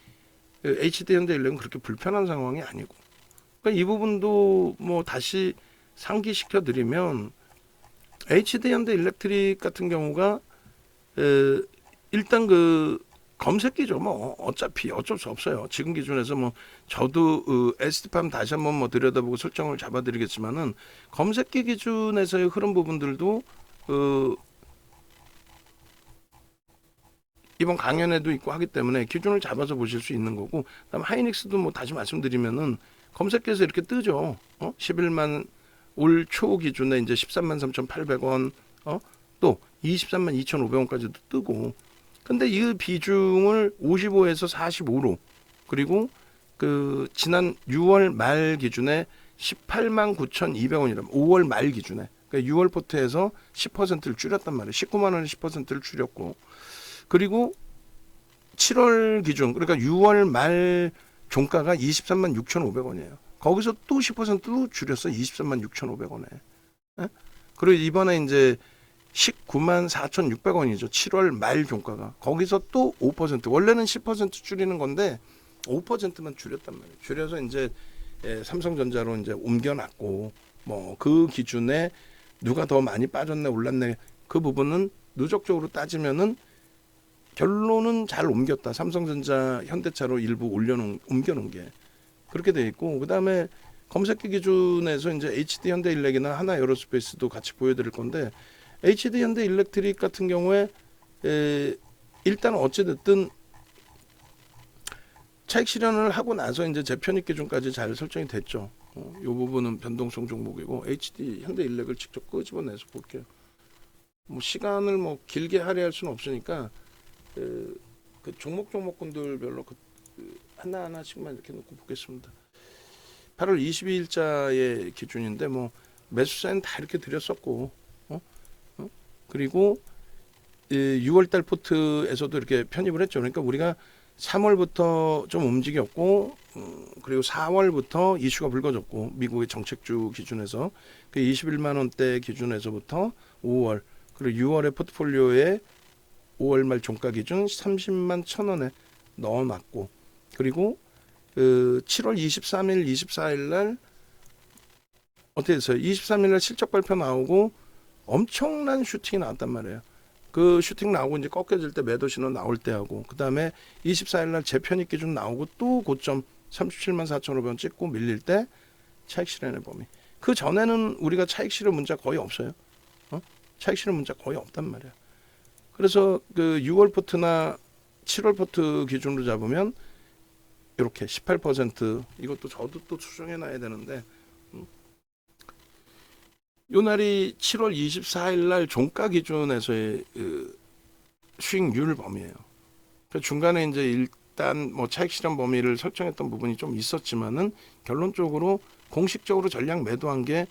HD 현대일렉은 그렇게 불편한 상황이 아니고 그러니까 이 부분도 뭐 다시 상기시켜 드리면 HD 현대일렉트릭 같은 경우가 일단 그 검색기죠. 뭐 어차피 어쩔 수 없어요. 지금 기준에서 뭐 저도 ST팜 다시 한번 뭐 들여다보고 설정을 잡아드리겠지만은 검색기 기준에서의 흐름 부분들도 이번 강연에도 있고 하기 때문에 기준을 잡아서 보실 수 있는 거고 그다음 하이닉스도 뭐 다시 말씀드리면은 검색기에서 이렇게 뜨죠. 11만 올 초 기준에 이제 13만 3,800원 또 23만 2,500원까지도 뜨고 근데 이 비중을 55에서 45로 그리고 그 지난 6월 말 기준에 18만 9,200원이라면 5월 말 기준에 그러니까 6월 포트에서 10%를 줄였단 말이에요. 19만 원에 10%를 줄였고 그리고 7월 기준 그러니까 6월 말 종가가 23만 6,500원이에요. 거기서 또 10%도 줄였어. 23만 6,500원에. 그리고 이번에 이제 19만 4,600원이죠. 7월 말 종가가. 거기서 또 5%. 원래는 10% 줄이는 건데 5%만 줄였단 말이에요. 줄여서 이제 삼성전자로 이제 옮겨놨고 뭐 그 기준에 누가 더 많이 빠졌네 올랐네 그 부분은 누적적으로 따지면은 결론은 잘 옮겼다. 삼성전자, 현대차로 일부 옮겨놓은 게 그렇게 돼 있고 그다음에 검색기 기준에서 이제 HD 현대일렉이나 하나 에어로스페이스도 같이 보여드릴 건데 HD 현대일렉트릭 같은 경우에 일단 어찌됐든 차익 실현을 하고 나서 이제 재편입 기준까지 잘 설정이 됐죠. 이 부분은 변동성 종목이고 HD 현대일렉을 직접 끄집어내서 볼게요. 뭐 시간을 뭐 길게 할애할 수는 없으니까 그 종목군들별로 하나하나씩만 이렇게 놓고 보겠습니다. 8월 22일자의 기준인데 뭐 매수사는 다 이렇게 드렸었고, 그리고 6월달 포트에서도 이렇게 편입을 했죠. 그러니까 우리가 3월부터 좀 움직였고, 그리고 4월부터 이슈가 불거졌고, 미국의 정책주 기준에서 그 21만 원대 기준에서부터 5월 그리고 6월의 포트폴리오에 5월 말 종가 기준 30만 1,000원에 넣어놨고, 그리고 7월 23일, 24일 날 어떻게 됐어요? 23일 날 실적 발표 나오고 엄청난 슈팅이 나왔단 말이에요. 그 슈팅 나오고 이제 꺾여질 때 매도 신호 나올 때 하고, 그 다음에 24일 날 재편입 기준 나오고 또 고점 37만 4,500원 찍고 밀릴 때 차익 실현의 범위. 그 전에는 우리가 차익 실현 문자 거의 없어요. 차익 실현 문자 거의 없단 말이야. 그래서 그 6월 포트나 7월 포트 기준으로 잡으면 이렇게 18% 이것도 저도 또 수정해 놔야 되는데, 요 날이 7월 24일 날 종가 기준에서의 수익률 범위예요. 그러니까 중간에 이제 일단 뭐 차익 실현 범위를 설정했던 부분이 좀 있었지만은 결론적으로 공식적으로 전량 매도한 게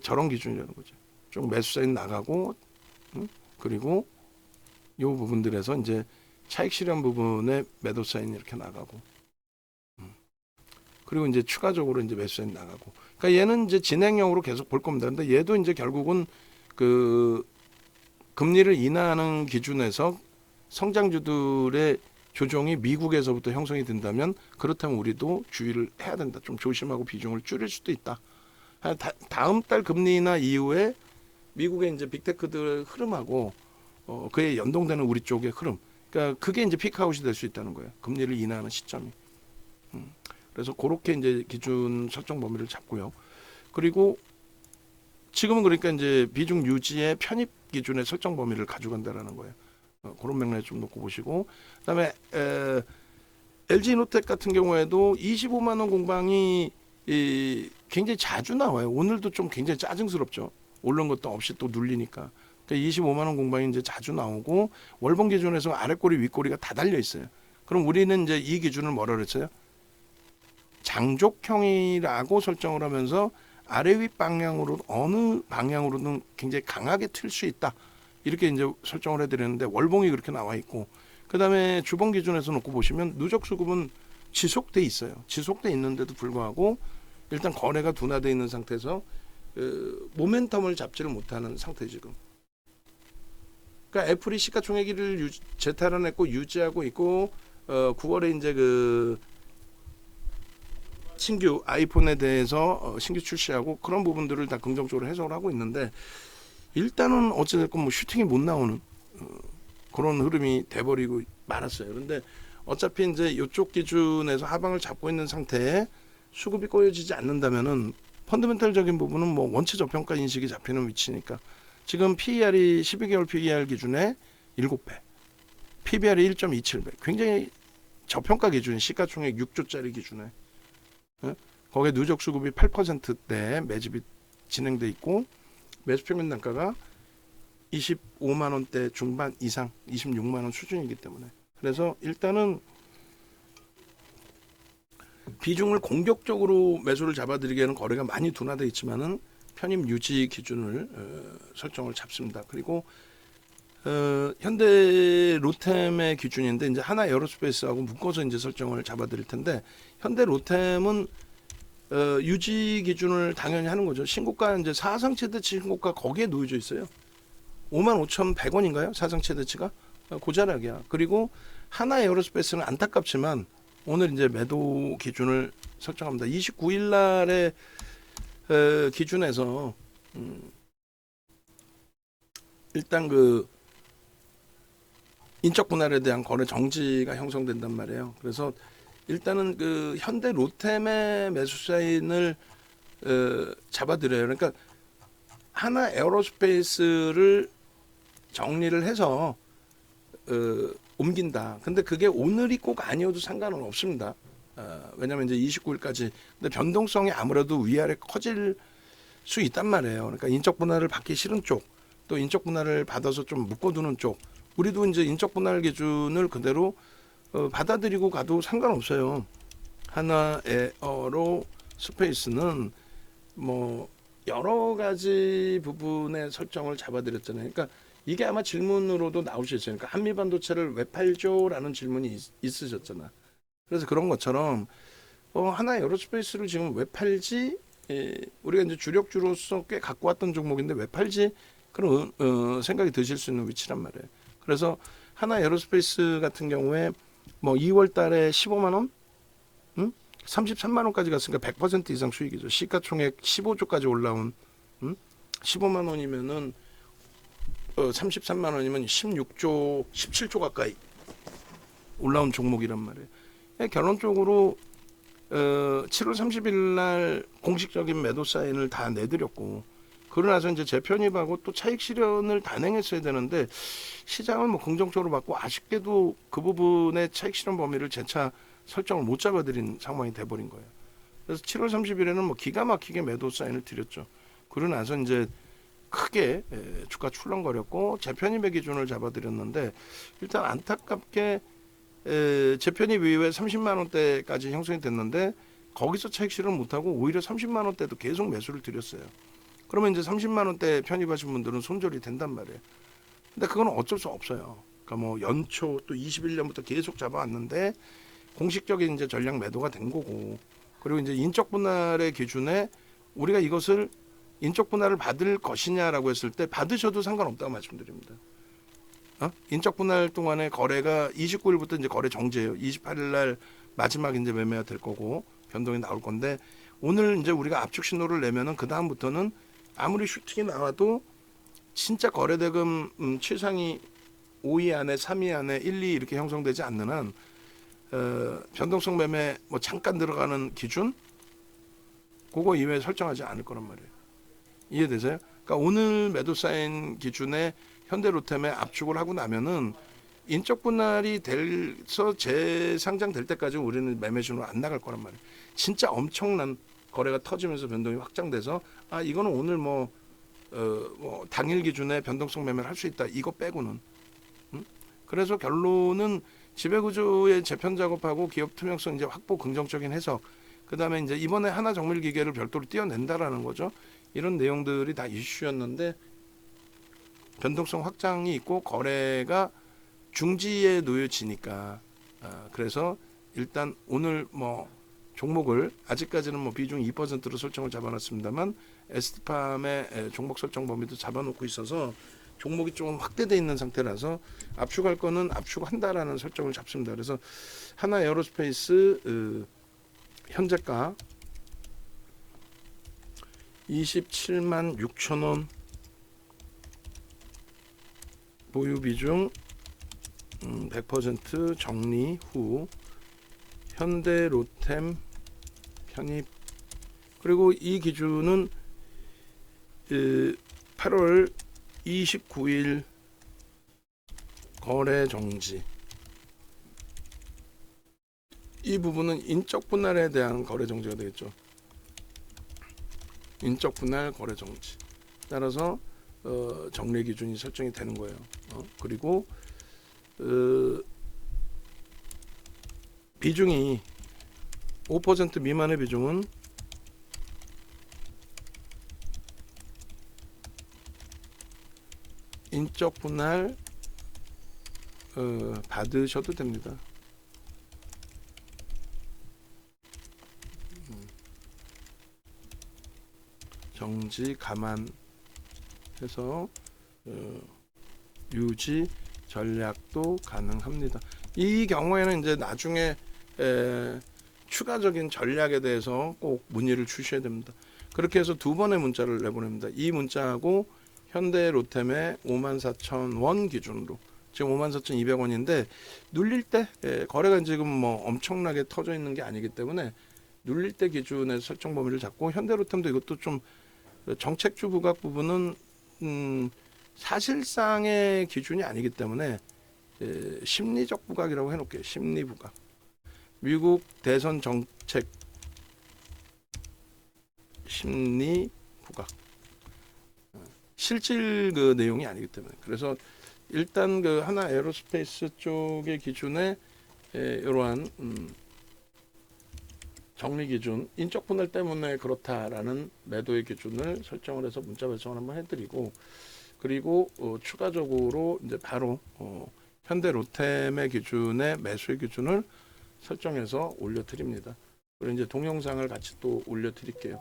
저런 기준이라는 거죠. 좀 매수 사인 나가고, 그리고 요 부분들에서 이제 차익 실현 부분에 매도 사인 이렇게 나가고, 그리고 이제 추가적으로 이제 매수 사인 나가고. 그러니까 얘는 이제 진행형으로 계속 볼 겁니다. 근데 얘도 이제 결국은 그 금리를 인하하는 기준에서 성장주들의 조정이 미국에서부터 형성이 된다면, 그렇다면 우리도 주의를 해야 된다. 좀 조심하고 비중을 줄일 수도 있다. 다음 달 금리 인하 이후에 미국의 이제 빅테크들 흐름하고 그에 연동되는 우리 쪽의 흐름. 그러니까 그게 이제 피크아웃이 될 수 있다는 거예요. 금리를 인하하는 시점이. 그래서 그렇게 이제 기준 설정 범위를 잡고요. 그리고 지금은 그러니까 이제 비중 유지의 편입 기준의 설정 범위를 가져간다라는 거예요. 그런 맥락에 좀 놓고 보시고, 그다음에 LG노텍 같은 경우에도 25만 원 공방이 굉장히 자주 나와요. 오늘도 좀 굉장히 짜증스럽죠. 오른 것도 없이 또 눌리니까. 그러니까 25만 원 공방이 이제 자주 나오고, 월봉 기준에서 아랫꼬리 윗꼬리가 다 달려 있어요. 그럼 우리는 이제 이 기준을 뭐라 그랬어요? 장족형이라고 설정을 하면서 아래 윗 방향으로 어느 방향으로는 굉장히 강하게 틀 수 있다. 이렇게 이제 설정을 해드렸는데 월봉이 그렇게 나와 있고, 그 다음에 주봉 기준에서 놓고 보시면 누적 수급은 지속돼 있어요. 지속돼 있는데도 불구하고 일단 거래가 둔화돼 있는 상태에서 모멘텀을 잡지를 못하는 상태 지금. 그러니까 애플이 시가총액을 재탈환했고 유지하고 있고, 9월에 이제 그 신규 아이폰에 대해서 신규 출시하고 그런 부분들을 다 긍정적으로 해석을 하고 있는데, 일단은 어찌됐건 뭐 슈팅이 못 나오는 그런 흐름이 돼버리고 말았어요. 그런데 어차피 이제 이쪽 기준에서 하방을 잡고 있는 상태에 수급이 꼬여지지 않는다면은 펀더멘탈적인 부분은 뭐 원체 저평가 인식이 잡히는 위치니까, 지금 PER이 12개월 PER 기준에 7배, PBR이 1.27배, 굉장히 저평가 기준, 시가총액 6조짜리 기준에 거기에 누적 수급이 8%대 매집이 진행돼 있고, 매수 평균 단가가 25만 원대 중반 이상 26만 원 수준이기 때문에, 그래서 일단은 비중을 공격적으로 매수를 잡아들이기에는 거래가 많이 둔화되어 있지만은 편입 유지 기준을 설정을 잡습니다. 그리고 현대 로템의 기준인데 이제 하나 에어로스페이스하고 묶어서 이제 설정을 잡아드릴 텐데, 현대 로템은 유지 기준을 당연히 하는 거죠. 신고가 이제 사상 최대치 신고가 거기에 놓여져 있어요. 55,100원인가요? 사상 최대치가 고자락이야. 그리고 하나 에어로스페이스는 안타깝지만 오늘 이제 매도 기준을 설정합니다. 29일 날의 기준에서 일단 그 인적 분할에 대한 거래 정지가 형성된단 말이에요. 그래서 일단은 그 현대 로템의 매수 사인을 잡아드려요. 그러니까 하나 에어로스페이스를 정리를 해서 옮긴다. 근데 그게 오늘이 꼭 아니어도 상관은 없습니다. 왜냐하면 이제 29일까지. 근데 변동성이 아무래도 위아래 커질 수 있단 말이에요. 그러니까 인적 분할을 받기 싫은 쪽, 또 인적 분할을 받아서 좀 묶어두는 쪽, 우리도 이제 인적 분할 기준을 그대로 받아들이고 가도 상관없어요. 하나 에어로 스페이스는 뭐 여러 가지 부분의 설정을 잡아드렸잖아요. 그러니까 이게 아마 질문으로도 나오셨어요. 그러니까 한미반도체를 왜 팔죠라는 질문이 있으셨잖아. 그래서 그런 것처럼 하나 에어로스페이스를 지금 왜 팔지? 우리가 이제 주력주로서 꽤 갖고 왔던 종목인데 왜 팔지? 그런 생각이 드실 수 있는 위치란 말이에요. 그래서 하나 에어로스페이스 같은 경우에 뭐 2월 달에 15만 원, 33만 원까지 갔으니까 100% 이상 수익이죠. 시가총액 15조까지 올라온 15만 원이면은 33만 원이면 16조, 17조 가까이 올라온 종목이란 말이에요. 결론적으로 7월 30일 날 공식적인 매도 사인을 다 내드렸고, 그러고 나서 이제 재편입하고 또 차익 실현을 단행했어야 되는데 시장은 뭐 긍정적으로 받고 아쉽게도 그 부분의 차익 실현 범위를 재차 설정을 못 잡아드린 상황이 돼버린 거예요. 그래서 7월 30일에는 뭐 기가 막히게 매도 사인을 드렸죠. 그러고 나서 이제 크게 주가 출렁거렸고 재편입의 기준을 잡아드렸는데, 일단 안타깝게 재편입 이후에 30만 원대까지 형성이 됐는데 거기서 차익 실현 못하고 오히려 30만 원대도 계속 매수를 드렸어요. 그러면 이제 30만 원대 편입하신 분들은 손절이 된단 말이에요. 근데 그건 어쩔 수 없어요. 그러니까 뭐 연초 또 21년부터 계속 잡아왔는데 공식적인 이제 전략 매도가 된 거고, 그리고 이제 인적 분할의 기준에 우리가 이것을 인적 분할을 받을 것이냐라고 했을 때 받으셔도 상관없다고 말씀드립니다. 인적 분할 동안에 거래가 29일부터 이제 거래 정지예요. 28일 날 마지막 이제 매매가 될 거고 변동이 나올 건데, 오늘 이제 우리가 압축 신호를 내면은 그 다음부터는 아무리 슈팅이 나와도 진짜 거래대금 최상위 5위 안에 3위 안에 1, 2 이렇게 형성되지 않는 한 변동성 매매 뭐 잠깐 들어가는 기준 그거 이외에 설정하지 않을 거란 말이에요. 이해되세요? 그러니까 오늘 매도 사인 기준에 현대로템에 압축을 하고 나면은 인적 분할이 돼서 재상장될 때까지 우리는 매매준으로 안 나갈 거란 말이에요. 진짜 엄청난 거래가 터지면서 변동이 확장돼서 이거는 오늘 뭐 당일 기준에 변동성 매매를 할 수 있다. 이거 빼고는. 그래서 결론은 지배구조의 재편 작업하고 기업 투명성 이제 확보 긍정적인 해석. 그다음에 이제 이번에 하나 정밀 기계를 별도로 띄어낸다라는 거죠. 이런 내용들이 다 이슈였는데 변동성 확장이 있고 거래가 중지에 놓여지니까 그래서 일단 오늘 뭐 종목을 아직까지는 뭐 비중 2%로 설정을 잡아놨습니다만 에스티팜의 종목 설정 범위도 잡아놓고 있어서 종목이 좀 확대되어 있는 상태라서 압축할 거는 압축한다라는 설정을 잡습니다. 그래서 하나 에어로스페이스 현재가 27만 6천 원 보유 비중 100% 정리 후 현대 로템 편입, 그리고 이 기준은 8월 29일 거래 정지. 이 부분은 인적 분할에 대한 거래 정지가 되겠죠. 인적 분할 거래 정지. 따라서 정리 기준이 설정이 되는 거예요. 그리고 비중이 5% 미만의 비중은 인적 분할 받으셔도 됩니다. 정지 감안해서 유지 전략도 가능합니다. 이 경우에는 이제 나중에 추가적인 전략에 대해서 꼭 문의를 주셔야 됩니다. 그렇게 해서 두 번의 문자를 내보냅니다. 이 문자하고 현대 로템의 54,000원 기준으로 지금 54,200원인데 눌릴 때 거래가 지금 뭐 엄청나게 터져 있는 게 아니기 때문에 눌릴 때 기준의 설정 범위를 잡고, 현대 로템도 이것도 좀 정책주 부각 부분은 사실상의 기준이 아니기 때문에 심리적 부각이라고 해놓을게요. 심리 부각. 미국 대선 정책 심리 부각. 실질 그 내용이 아니기 때문에. 그래서 일단 그 하나 에어로스페이스 쪽의 기준에 이러한 정리 기준, 인적 분할 때문에 그렇다라는 매도의 기준을 설정을 해서 문자 발송을 한번 해드리고, 그리고 추가적으로 이제 바로 현대 로템의 기준에 매수의 기준을 설정해서 올려드립니다. 그리고 이제 동영상을 같이 또 올려드릴게요.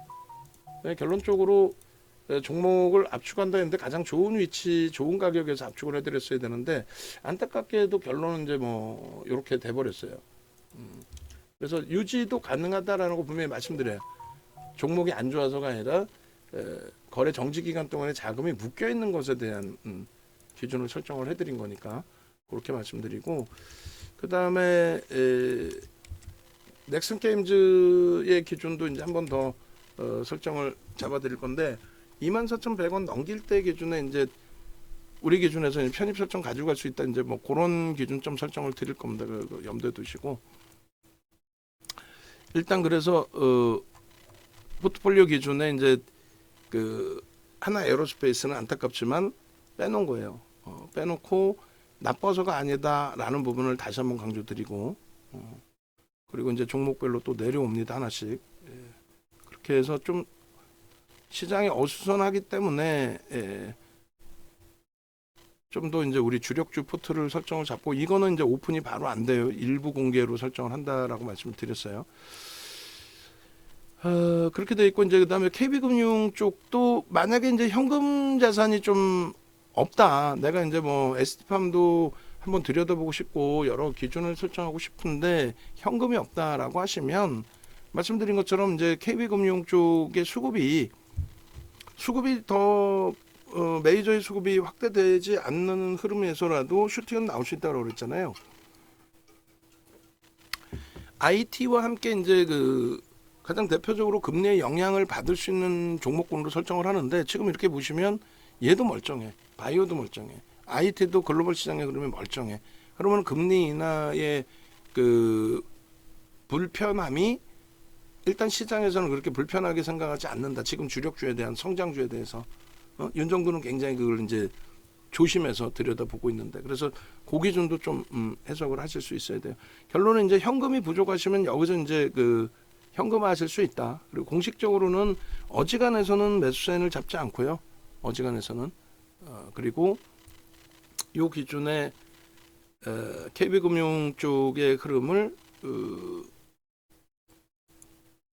네, 결론적으로 종목을 압축한다 했는데 가장 좋은 위치, 좋은 가격에서 압축을 해드렸어야 되는데 안타깝게도 결론은 이제 뭐 이렇게 돼버렸어요. 그래서 유지도 가능하다라는 거 분명히 말씀드려요. 종목이 안 좋아서가 아니라 거래 정지 기간 동안에 자금이 묶여 있는 것에 대한 기준을 설정을 해드린 거니까 그렇게 말씀드리고, 그 다음에 넥슨 게임즈의 기준도 이제 한 번 더 설정을 잡아드릴 건데 24,100원 넘길 때 기준에 이제 우리 기준에서 편입 설정 가져갈 수 있다, 이제 뭐 그런 기준점 설정을 드릴 겁니다. 그 염두에 두시고, 일단 그래서 포트폴리오 기준에 이제 그 하나 에어로스페이스는 안타깝지만 빼놓은 거예요. 빼놓고 나빠서가 아니다라는 부분을 다시 한번 강조드리고, 그리고 이제 종목별로 또 내려옵니다, 하나씩. 그렇게 해서 좀 시장이 어수선하기 때문에 좀 더 이제 우리 주력주 포트를 설정을 잡고, 이거는 이제 오픈이 바로 안 돼요. 일부 공개로 설정을 한다라고 말씀을 드렸어요. 그렇게 돼 있고, 이제 그다음에 KB금융 쪽도 만약에 이제 현금 자산이 좀 없다, 내가 이제 뭐 ST팜도 한번 들여다보고 싶고 여러 기준을 설정하고 싶은데 현금이 없다라고 하시면 말씀드린 것처럼 이제 KB금융 쪽의 수급이 더 메이저의 수급이 확대되지 않는 흐름에서라도 슈팅은 나올 수 있다고 그랬잖아요. IT와 함께 이제 그 가장 대표적으로 금리의 영향을 받을 수 있는 종목군으로 설정을 하는데, 지금 이렇게 보시면 얘도 멀쩡해, 바이오도 멀쩡해, IT도 글로벌 시장에 그러면 멀쩡해. 그러면 금리 인하의 그 불편함이 일단 시장에서는 그렇게 불편하게 생각하지 않는다. 지금 주력주에 대한 성장주에 대해서 윤 정부는 굉장히 그걸 이제 조심해서 들여다보고 있는데, 그래서 그 기준도 좀 해석을 하실 수 있어야 돼요. 결론은 이제 현금이 부족하시면 여기서 이제 그 현금화하실 수 있다. 그리고 공식적으로는 어지간해서는 매수세인을 잡지 않고요. 어지간해서는 그리고 요 기준에 KB금융 쪽의 흐름을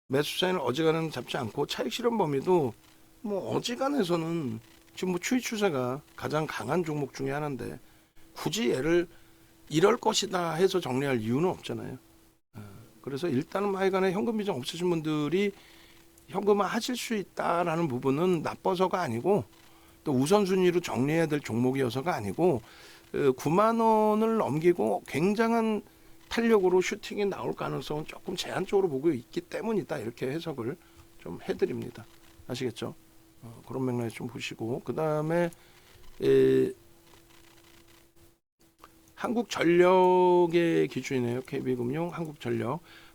매수세인을 어지간해는 잡지 않고, 차익 실현 범위도 뭐 어지간해서는 지금 뭐 추이 추세가 가장 강한 종목 중에 하나인데 굳이 얘를 이럴 것이다 해서 정리할 이유는 없잖아요. 그래서 일단은 하여간에 현금 비중 없으신 분들이 현금화 하실 수 있다라는 부분은 나빠서가 아니고, 또 우선순위로 정리해야 될 종목이어서가 아니고 9만 원을 넘기고 굉장한 탄력으로 슈팅이 나올 가능성은 조금 제한적으로 보고 있기 때문이다, 이렇게 해석을 좀 해드립니다. 아시겠죠? 그런 맥락에 좀 보시고, 그 다음에 한국전력의 기준이네요. KB금융,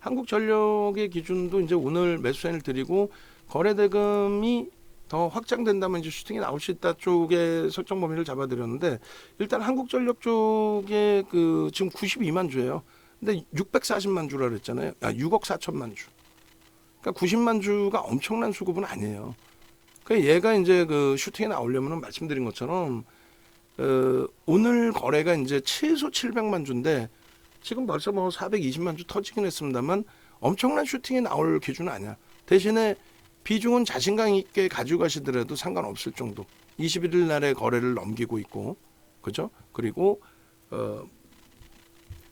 한국전력의 기준도 이제 오늘 매수세를 드리고, 거래대금이 더 확장된다면 이제 슈팅이 나올 수 있다 쪽의 설정 범위를 잡아드렸는데, 일단 한국전력 쪽에 그 지금 92만 주예요. 근데 640만 주라 그랬잖아요. 6억 4천만 주. 그러니까 90만 주가 엄청난 수급은 아니에요. 그러니까 얘가 이제 그 슈팅이 나오려면 말씀드린 것처럼 오늘 거래가 이제 최소 700만 주인데 지금 벌써 뭐 420만 주 터지긴 했습니다만 엄청난 슈팅이 나올 기준은 아니야. 대신에 비중은 자신감 있게 가지고 가시더라도 상관없을 정도. 21일 날에 거래를 넘기고 있고, 그죠? 그리고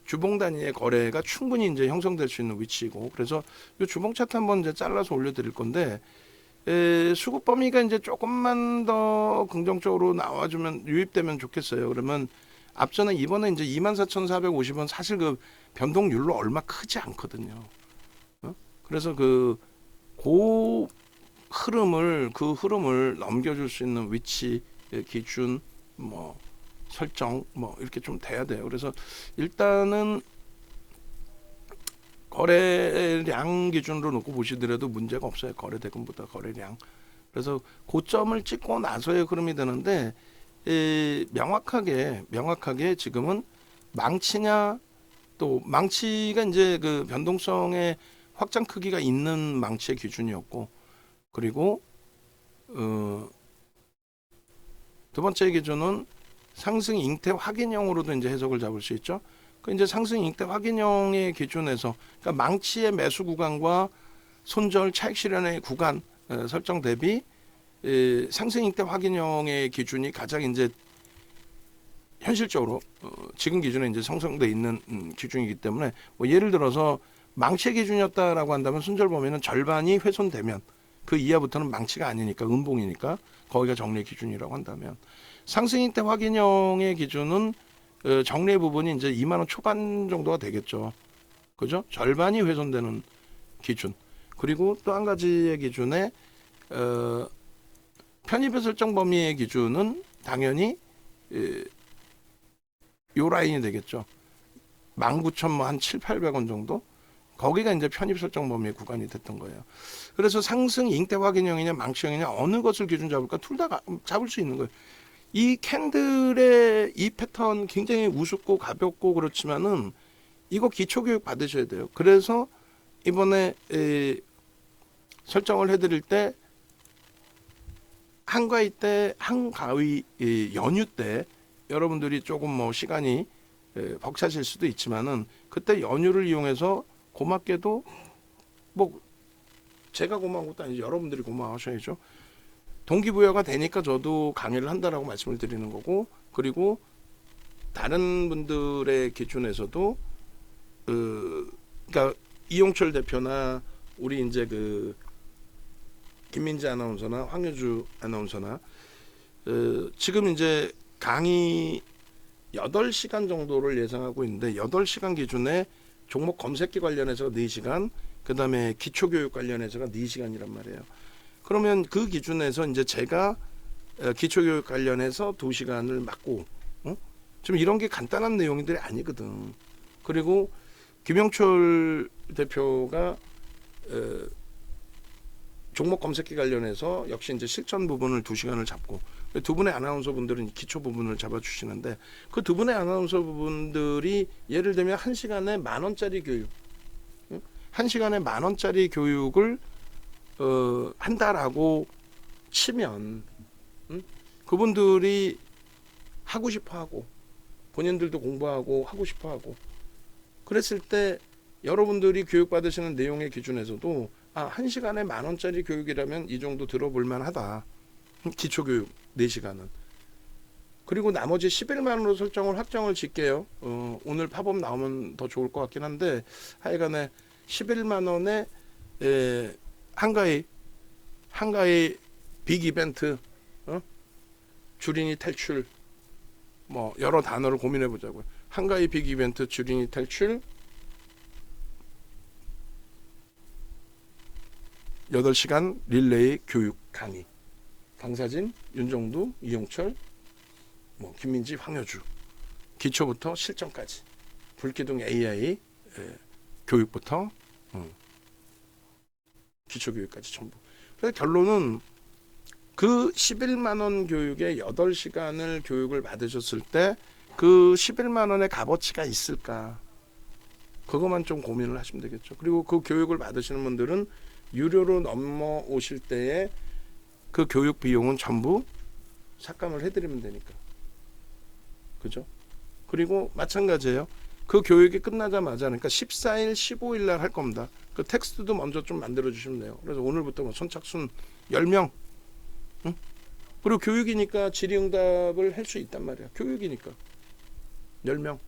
주봉 단위의 거래가 충분히 이제 형성될 수 있는 위치이고, 그래서 이 주봉 차트 한번 이제 잘라서 올려드릴 건데, 수급 범위가 이제 조금만 더 긍정적으로 나와주면, 유입되면 좋겠어요. 그러면 앞전에 이번에 이제 24,450원 사실 그 변동률로 얼마 크지 않거든요. 그래서 그 흐름을 넘겨줄 수 있는 위치, 기준, 뭐 설정 뭐 이렇게 좀 돼야 돼요. 그래서 일단은 거래량 기준으로 놓고 보시더라도 문제가 없어요. 거래 대금보다 거래량. 그래서 고점을 찍고 나서의 흐름이 되는데 명확하게 지금은 망치냐, 또 망치가 이제 그 변동성의 확장 크기가 있는 망치의 기준이었고, 그리고 두 번째 기준은 상승 잉태 확인형으로도 이제 해석을 잡을 수 있죠. 그 이제 상승 잉태 확인형의 기준에서, 그러니까 망치의 매수 구간과 손절 차익 실현의 구간 설정 대비 상승 잉태 확인형의 기준이 가장 이제 현실적으로 지금 기준에 이제 형성돼 있는 기준이기 때문에, 뭐 예를 들어서 망치 기준이었다라고 한다면 손절 범위는 절반이 훼손되면 그 이하부터는 망치가 아니니까 음봉이니까 거기가 정리 기준이라고 한다면, 상승 잉태 확인형의 기준은 정리 부분이 이제 2만 원 초반 정도가 되겠죠. 그죠? 절반이 훼손되는 기준. 그리고 또 한 가지의 기준에 편입의 설정 범위의 기준은 당연히 요 라인이 되겠죠. 19,000뭐 한 7,800원 정도? 거기가 이제 편입 설정 범위의 구간이 됐던 거예요. 그래서 상승 잉태 확인형이냐 망치형이냐 어느 것을 기준 잡을까? 둘 다 잡을 수 있는 거예요. 이 캔들의 이 패턴 굉장히 우습고 가볍고 그렇지만은 이거 기초교육 받으셔야 돼요. 그래서 이번에 설정을 해드릴 때 한가위 때, 한가위 연휴 때 여러분들이 조금 뭐 시간이 벅차실 수도 있지만은 그때 연휴를 이용해서 고맙게도, 뭐 제가 고마운 것도 아니죠. 여러분들이 고마워하셔야죠. 동기부여가 되니까 저도 강의를 한다라고 말씀을 드리는 거고, 그리고 다른 분들의 기준에서도 그러니까 이용철 대표나 우리 이제 그 김민지 아나운서나 황효주 아나운서나 지금 이제 강의 8시간 정도를 예상하고 있는데 8시간 기준에 종목 검색기 관련해서 4시간, 그 다음에 기초교육 관련해서가 4시간이란 말이에요. 그러면 그 기준에서 이제 제가 기초교육 관련해서 2시간을 맞고, 좀 이런 게 간단한 내용들이 아니거든. 그리고 김영철 대표가 종목 검색기 관련해서 역시 이제 실전 부분을 2시간을 잡고, 두 분의 아나운서 분들은 기초 부분을 잡아주시는데, 그 두 분의 아나운서 분들이 예를 들면 1시간에 10,000원짜리 교육, 1시간에 10,000원짜리 교육을 한다라고 치면, 그분들이 하고 싶어하고 본인들도 공부하고 하고 싶어하고 그랬을 때 여러분들이 교육받으시는 내용의 기준에서도 1시간에 10,000원짜리 교육이라면 이 정도 들어볼 만하다. 기초교육 4시간은. 그리고 나머지 11만원으로 설정을 확정을 짓게요. 오늘 팝업 나오면 더 좋을 것 같긴 한데, 하여간에 11만원에 한가위 빅 이벤트, 주린이 탈출, 뭐 여러 단어를 고민해 보자고요. 한가위 빅 이벤트 주린이 탈출 8시간 릴레이 교육 강의. 강사진, 윤정두, 이용철, 뭐 김민지, 황효주. 기초부터 실전까지. 불기둥 AI 교육부터 기초교육까지 전부. 그래서 결론은 그 11만 원 교육에 8시간을 교육을 받으셨을 때 그 11만 원의 값어치가 있을까? 그것만 좀 고민을 하시면 되겠죠. 그리고 그 교육을 받으시는 분들은 유료로 넘어오실 때에 그 교육 비용은 전부 삭감을 해드리면 되니까. 그죠? 그리고 마찬가지예요. 그 교육이 끝나자마자, 그러니까 14일, 15일 날 할 겁니다. 그 텍스트도 먼저 좀 만들어 주시면 돼요. 그래서 오늘부터 뭐 선착순 10명. 응? 그리고 교육이니까 질의응답을 할 수 있단 말이야. 교육이니까 10명.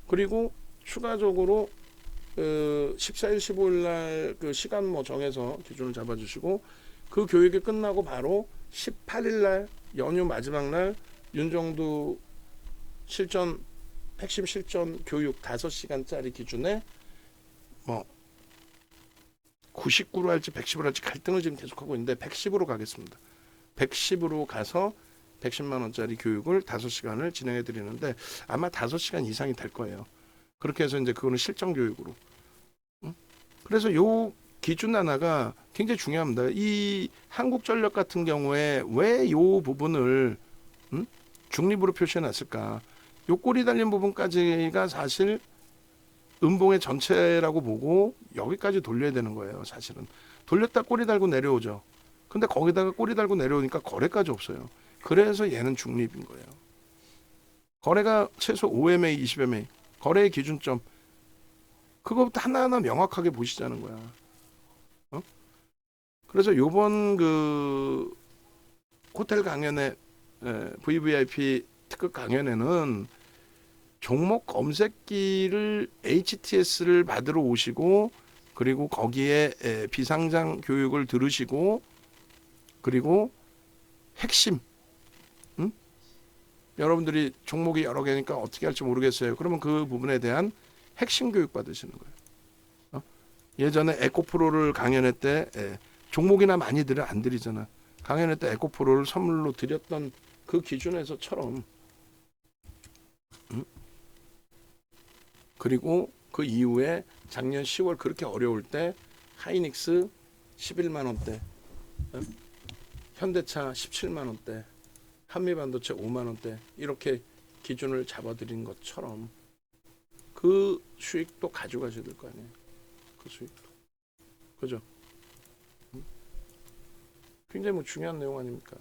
그리고 추가적으로 14일, 15일 날 그 시간 뭐 정해서 기준을 잡아주시고, 그 교육이 끝나고 바로 18일 날 연휴 마지막 날 윤정두 실전 핵심 실전 교육 5시간짜리 기준에 뭐 99로 할지 110으로 할지 갈등을 지금 계속하고 있는데 110으로 가겠습니다. 110으로 가서 110만 원짜리 교육을 5시간을 진행해 드리는데 아마 5시간 이상이 될 거예요. 그렇게 해서 이제 그거는 실전 교육으로. 그래서 요 기준 하나가 굉장히 중요합니다. 이 한국전력 같은 경우에 왜 요 부분을 중립으로 표시해 놨을까? 요 꼬리 달린 부분까지가 사실 음봉의 전체라고 보고 여기까지 돌려야 되는 거예요. 사실은 돌렸다 꼬리 달고 내려오죠. 근데 거기다가 꼬리 달고 내려오니까 거래까지 없어요. 그래서 얘는 중립인 거예요. 거래가 최소 5MA, 20MA 거래의 기준점 그거부터 하나하나 명확하게 보시자는 거야. 그래서 요번 그 호텔 강연에 VVIP 특급 강연에는 종목 검색기를 HTS를 받으러 오시고 그리고 거기에 비상장 교육을 들으시고 그리고 핵심 여러분들이 종목이 여러 개니까 어떻게 할지 모르겠어요. 그러면 그 부분에 대한 핵심 교육 받으시는 거예요. 예전에 에코프로를 강연회 때 종목이나 많이들은 안 드리잖아. 강연회 때 에코프로를 선물로 드렸던 그 기준에서처럼 그리고 그 이후에 작년 10월 그렇게 어려울 때 하이닉스 11만 원대, 현대차 17만 원대, 한미반도체 5만 원대 이렇게 기준을 잡아드린 것처럼 그 수익도 가져가셔야 될 거 아니에요. 그 수익도. 그죠? 굉장히 뭐 중요한 내용 아닙니까?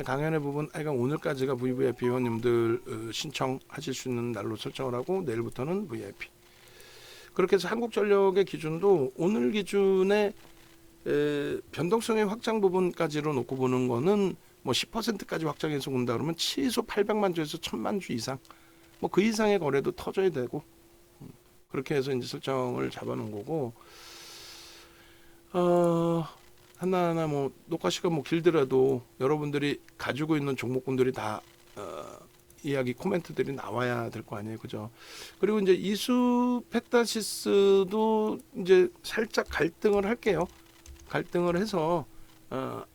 강연의 부분, 그러니까 오늘까지가 VVIP 회원님들 신청하실 수 있는 날로 설정을 하고 내일부터는 VIP. 그렇게 해서 한국전력의 기준도 오늘 기준에 변동성의 확장 부분까지로 놓고 보는 거는 뭐 10%까지 확장해서 본다 그러면 최소 800만 주에서 1000만 주 이상, 뭐 그 이상의 거래도 터져야 되고 그렇게 해서 이제 설정을 잡아놓은 거고. 하나하나 뭐 녹화 시간 뭐 길더라도 여러분들이 가지고 있는 종목군들이 다 이야기 코멘트들이 나와야 될 거 아니에요, 그죠? 그리고 이제 이수 펜타시스도 이제 살짝 갈등을 할게요. 갈등을 해서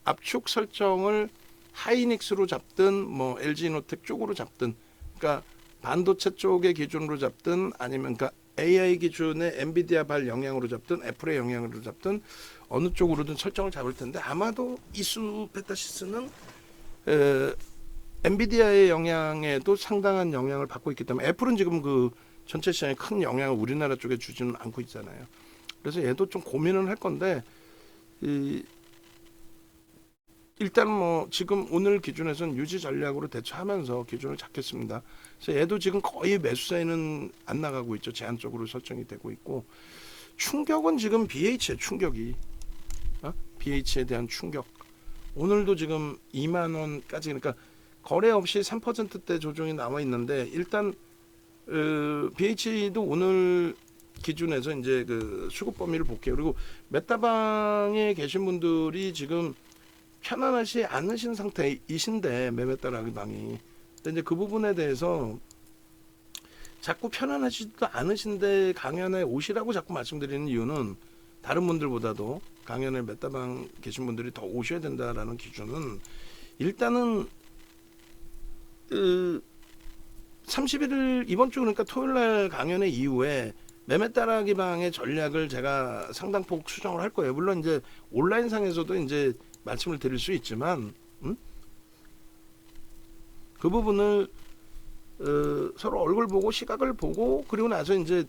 압축 설정을 하이닉스로 잡든 뭐 LG이노텍 쪽으로 잡든, 그러니까 반도체 쪽의 기준으로 잡든 아니면 그러니까 AI 기준의 엔비디아 발 영향으로 잡든 애플의 영향으로 잡든 어느 쪽으로든 설정을 잡을 텐데 아마도 이수 펜타시스는 엔비디아의 영향에도 상당한 영향을 받고 있기 때문에 애플은 지금 그 전체 시장에 큰 영향을 우리나라 쪽에 주지는 않고 있잖아요. 그래서 얘도 좀 고민을 할 건데 일단 뭐 지금 오늘 기준에서는 유지 전략으로 대처하면서 기준을 잡겠습니다. 그래서 얘도 지금 거의 매수 사이는 안 나가고 있죠. 제한적으로 설정이 되고 있고 충격은 지금 BH의 충격이 BH에 대한 충격 오늘도 지금 2만 원까지 그러니까 거래 없이 3%대 조정이 나와 있는데 일단 BH도 오늘 기준에서 이제 그 수급 범위를 볼게요. 그리고 메타방에 계신 분들이 지금 편안하지 않으신 상태이신데 매매따라방이 근데 이제 그 부분에 대해서 자꾸 편안하지도 않으신데 강연에 오시라고 자꾸 말씀드리는 이유는 다른 분들보다도 강연에 메타방 계신 분들이 더 오셔야 된다라는 기준은 일단은 31일 이번 주 그러니까 토요일날 강연의 이후에 매매따라기 방의 전략을 제가 상당폭 수정을 할 거예요. 물론 이제 온라인상에서도 이제 말씀을 드릴 수 있지만 그 부분을 서로 얼굴 보고 시각을 보고 그리고 나서 이제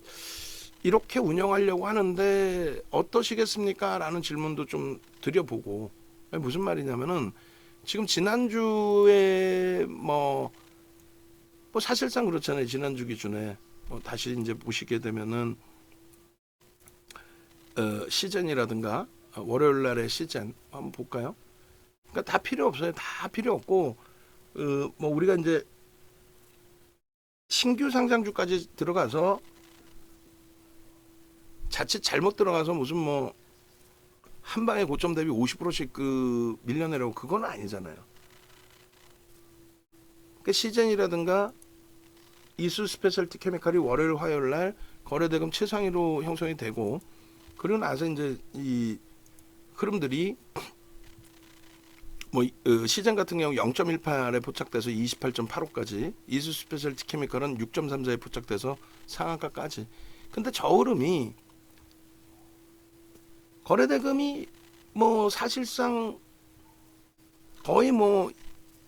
이렇게 운영하려고 하는데 어떠시겠습니까? 라는 질문도 좀 드려보고 무슨 말이냐면은 지금 지난주에 뭐 사실상 그렇잖아요. 지난주 기준에 뭐 다시 이제 보시게 되면은 시즌이라든가 월요일 날의 시즌 한번 볼까요? 그러니까 다 필요 없어요. 다 필요 없고 뭐 우리가 이제 신규 상장주까지 들어가서 자칫 잘못 들어가서 무슨 뭐 한 방에 고점 대비 50%씩 그 밀려내려고 그건 아니잖아요. 그러니까 시즌이라든가 이수 스페셜티 케미칼이 월요일 화요일 날 거래대금 최상위로 형성이 되고 그리고 나서 이제 이 흐름들이 시젠 같은 경우 0.18에 포착돼서 28.85까지, 이수 스페셜티 케미컬은 6.34에 포착돼서 상한가까지. 근데 저 흐름이 거래대금이 뭐 사실상 거의 뭐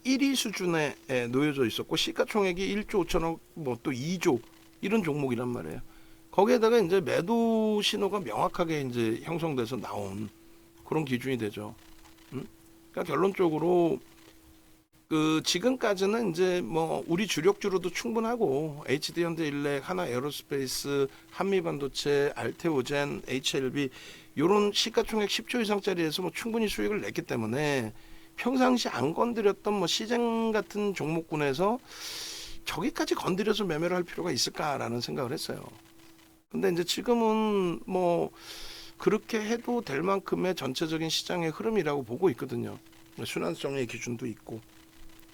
1위 수준에 놓여져 있었고, 시가총액이 1조 5천억, 뭐 또 2조 이런 종목이란 말이에요. 거기에다가 이제 매도 신호가 명확하게 이제 형성돼서 나온 그런 기준이 되죠. 그러니까 결론적으로 그 지금까지는 이제 뭐 우리 주력주로도 충분하고, HD현대일렉, 하나에어로스페이스, 한미반도체, 알테오젠, HLB 요런 시가총액 10조 이상짜리에서 뭐 충분히 수익을 냈기 때문에 평상시 안 건드렸던 뭐 시장 같은 종목군에서 저기까지 건드려서 매매를 할 필요가 있을까라는 생각을 했어요. 근데 이제 지금은 뭐 그렇게 해도 될 만큼의 전체적인 시장의 흐름이라고 보고 있거든요. 순환 정리의 기준도 있고.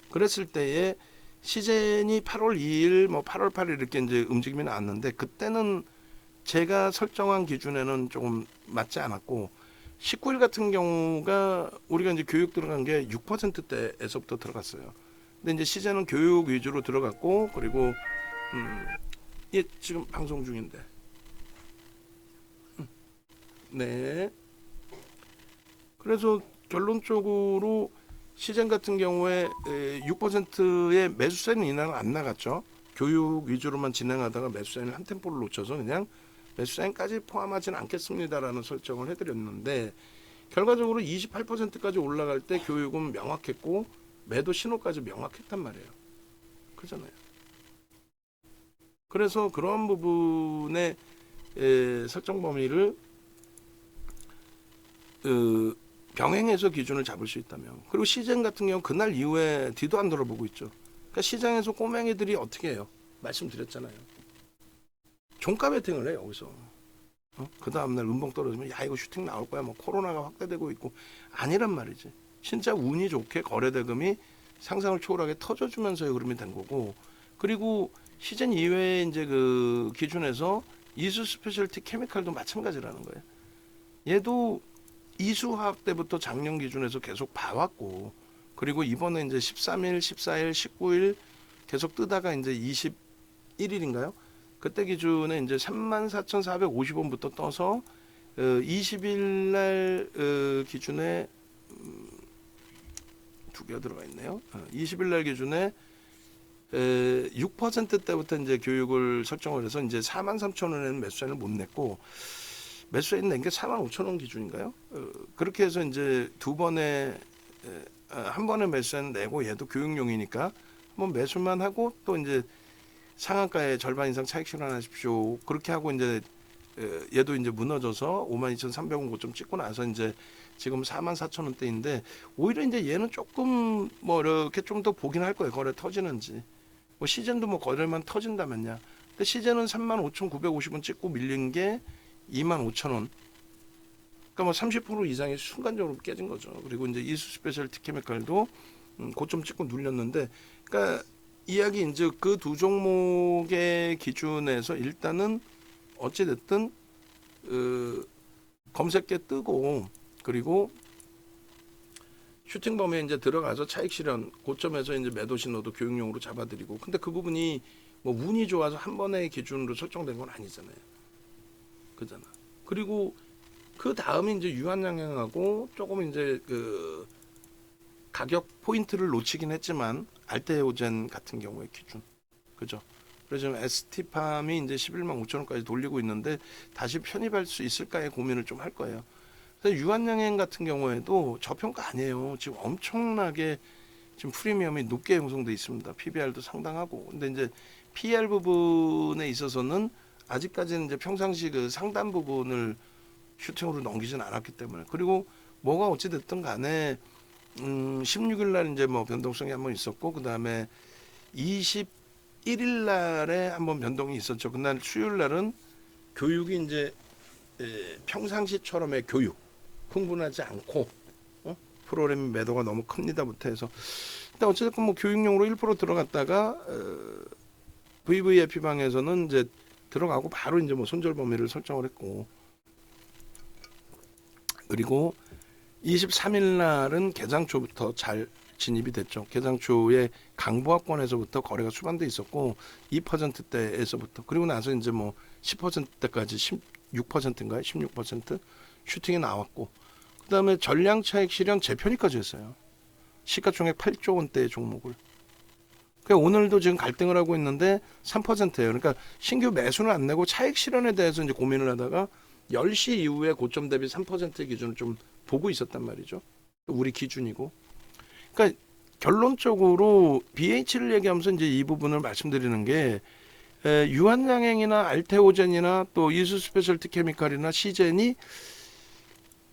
그랬을 때에 시젠이 8월 2일, 뭐 8월 8일 이렇게 이제 움직임이 나왔는데, 그때는 제가 설정한 기준에는 조금 맞지 않았고, 19일 같은 경우가 우리가 이제 교육 들어간 게 6%대에서부터 들어갔어요. 근데 이제 시젠은 교육 위주로 들어갔고, 그리고 예, 지금 방송 중인데. 네. 그래서 결론적으로 시젠 같은 경우에 6%의 매수세는 이날 안 나갔죠. 교육 위주로만 진행하다가 매수세는 한 템포를 놓쳐서 그냥 매수세까지 포함하지는 않겠습니다라는 설정을 해드렸는데, 결과적으로 28%까지 올라갈 때 교육은 명확했고 매도 신호까지 명확했단 말이에요. 그잖아요. 그래서 그런 부분의 설정 범위를 병행해서 기준을 잡을 수 있다면, 그리고 시장 같은 경우 그날 이후에 뒤도 안 돌아보고 있죠. 그러니까 시장에서 꼬맹이들이 어떻게 해요? 말씀드렸잖아요. 종가 베팅을 해요 여기서. 그 다음날 음봉 떨어지면 야 이거 슈팅 나올 거야, 뭐 코로나가 확대되고 있고, 아니란 말이지. 진짜 운이 좋게 거래대금이 상상을 초월하게 터져주면서의 흐름이 된 거고, 그리고 시즌 이외에 이제 그 기준에서 이수 스페셜티 케미칼도 마찬가지라는 거예요. 얘도 이수화학 때부터 작년 기준에서 계속 봐왔고, 그리고 이번에 이제 13일, 14일, 19일 계속 뜨다가 이제 21일인가요? 그때 기준에 이제 34,450원부터 떠서 20일 날 기준에 두 개가 들어가 있네요. 20일 날 기준에 6%대부터 이제 교육을 설정을 해서 이제 43,000원에는 매수세를 못 냈고, 매수세 낸 게 45,000원 기준인가요? 그렇게 해서 이제 두 번에 한 번에 매수세는 내고, 얘도 교육용이니까 한번 매수만 하고 또 이제 상한가의 절반 이상 차익 실현하십시오. 그렇게 하고 이제 얘도 이제 무너져서 52,300원 고점 찍고 나서 이제 지금 44,000원대인데, 오히려 이제 얘는 조금 뭐 이렇게 좀 더 보긴 할 거예요. 거래 터지는지. 뭐 시즌도 뭐 거래만 터진다면야. 근데 시즌은 35,950원 찍고 밀린 게 25,000원. 그러니까 뭐 30% 이상이 순간적으로 깨진 거죠. 그리고 이제 이수 스페셜티 케미칼도 고점 찍고 눌렸는데, 그러니까 이야기 이제 그 두 종목의 기준에서 일단은 어찌 됐든 검색계 뜨고, 그리고 슈팅 범위에 이제 들어가서 차익 실현 고점에서 이제 매도 신호도 교육용으로 잡아드리고, 근데 그 부분이 뭐 운이 좋아서 한 번의 기준으로 설정된 건 아니잖아요. 그잖아. 그리고 그 다음에 이제 유한양행하고 조금 이제 그 가격 포인트를 놓치긴 했지만, 알테오젠 같은 경우의 기준, 그죠? 그래서 지금 ST팜이 이제 11만 5천 원까지 돌리고 있는데 다시 편입할 수 있을까의 고민을 좀 할 거예요. 그래서 유한양행 같은 경우에도 저평가 아니에요. 지금 엄청나게 지금 프리미엄이 높게 형성돼 있습니다. PBR도 상당하고. 근데 이제 PR 부분에 있어서는 아직까지는 이제 평상시 그 상단 부분을 슈팅으로 넘기진 않았기 때문에, 그리고 뭐가 어찌 됐든 간에 16일 날 이제 뭐 변동성이 한번 있었고, 그 다음에 21일 날에 한번 변동이 있었죠. 그날 수요일 날은 교육이 이제 평상시처럼의 교육, 흥분하지 않고 프로그램 매도가 너무 큽니다부터 해서, 일단 어쨌든 뭐 교육용으로 1% 들어갔다가 VVIP 방에서는 이제 들어가고 바로 이제 뭐 손절 범위를 설정을 했고, 그리고 23일 날은 개장 초부터 잘 진입이 됐죠. 개장 초에 강보합권에서부터 거래가 수반돼 있었고 2%대에서부터 그리고 나서 이제 뭐 10%대까지 16%인가요? 16% 슈팅이 나왔고 그다음에 전량 차익 실현 재편입까지 했어요. 시가총액 8조 원대의 종목을. 그러니까 오늘도 지금 갈등을 하고 있는데 3%예요. 그러니까 신규 매수는 안 내고 차익 실현에 대해서 이제 고민을 하다가 10시 이후에 고점 대비 3% 기준을 좀 보고 있었단 말이죠. 우리 기준이고. 그러니까 결론적으로 BH를 얘기하면서 이제 이 부분을 말씀드리는 게 유한양행이나 알테오젠이나 또 이수 스페셜티 케미칼이나 시젠이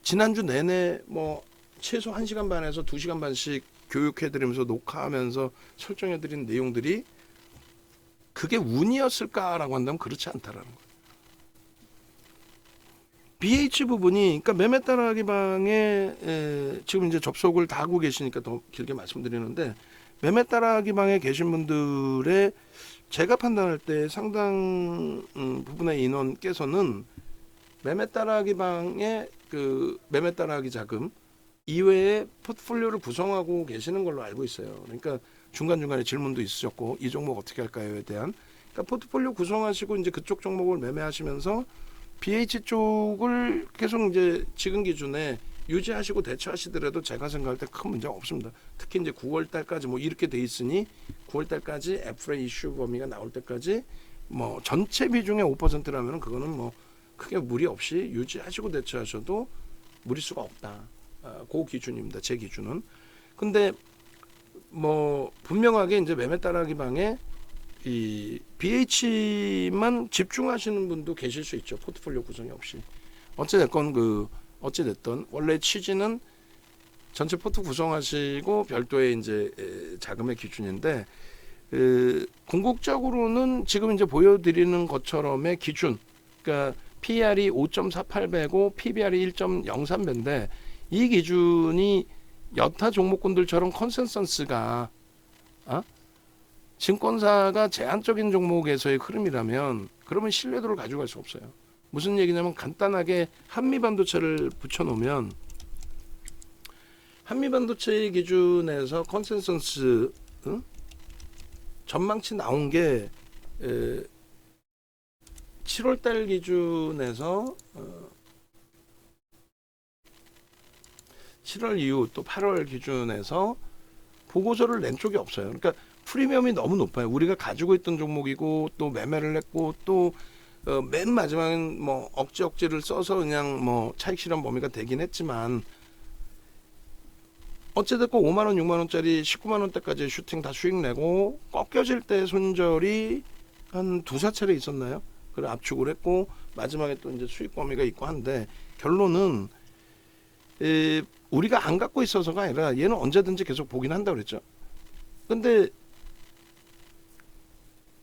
지난주 내내 뭐 최소 1시간 반에서 2시간 반씩 교육해드리면서 녹화하면서 설정해드린 내용들이 그게 운이었을까라고 한다면 그렇지 않다라는 거예요. BH 부분이 그러니까 매매 따라하기 방에 지금 이제 접속을 다 하고 계시니까 더 길게 말씀드리는데 매매 따라하기 방에 계신 분들의 제가 판단할 때 상당 부분의 인원께서는 매매 따라하기 방에 그 매매 따라하기 자금 이외에 포트폴리오를 구성하고 계시는 걸로 알고 있어요. 그러니까 중간중간에 질문도 있으셨고 이 종목 어떻게 할까요에 대한 그러니까 포트폴리오 구성하시고 이제 그쪽 종목을 매매하시면서 BH 쪽을 계속 이제 지금 기준에 유지하시고 대처하시더라도 제가 생각할 때 큰 문제가 없습니다. 특히 이제 9월 달까지 뭐 이렇게 돼 있으니 9월 달까지 애플의 이슈 범위가 나올 때까지 뭐 전체 비중의 5%라면은 그거는 뭐 크게 무리 없이 유지하시고 대처하셔도 무리수가 없다. 그 기준입니다. 제 기준은. 근데 뭐 분명하게 이제 매매 따라하기 방에 이 BH만 집중하시는 분도 계실 수 있죠. 포트폴리오 구성이 없이. 어찌됐든 원래 취지는 전체 포트 구성하시고 별도의 이제 자금의 기준인데 궁극적으로는 지금 이제 보여드리는 것처럼의 기준. 그러니까 PER이 5.48배고 PBR이 1.03배인데 이 기준이 여타 종목군들처럼 컨센서스가 증권사가 제한적인 종목에서의 흐름이라면 그러면 신뢰도를 가져갈 수 없어요. 무슨 얘기냐면 간단하게 한미반도체를 붙여놓으면 한미반도체의 기준에서 컨센서스 전망치 나온 게 7월달 기준에서 7월 이후 또 8월 기준에서 보고서를 낸 쪽이 없어요. 그러니까 프리미엄이 너무 높아요. 우리가 가지고 있던 종목이고 또 매매를 했고 또 맨 마지막엔 뭐 억지를 써서 그냥 뭐 차익 실현 범위가 되긴 했지만 어찌됐건 5만 원, 6만 원짜리 19만 원대까지 슈팅 다 수익 내고 꺾여질 때 손절이 한 두세 차례 있었나요? 그래 압축을 했고 마지막에 또 이제 수익 범위가 있고 한데 결론은 우리가 안 갖고 있어서가 아니라 얘는 언제든지 계속 보긴 한다고 그랬죠. 근데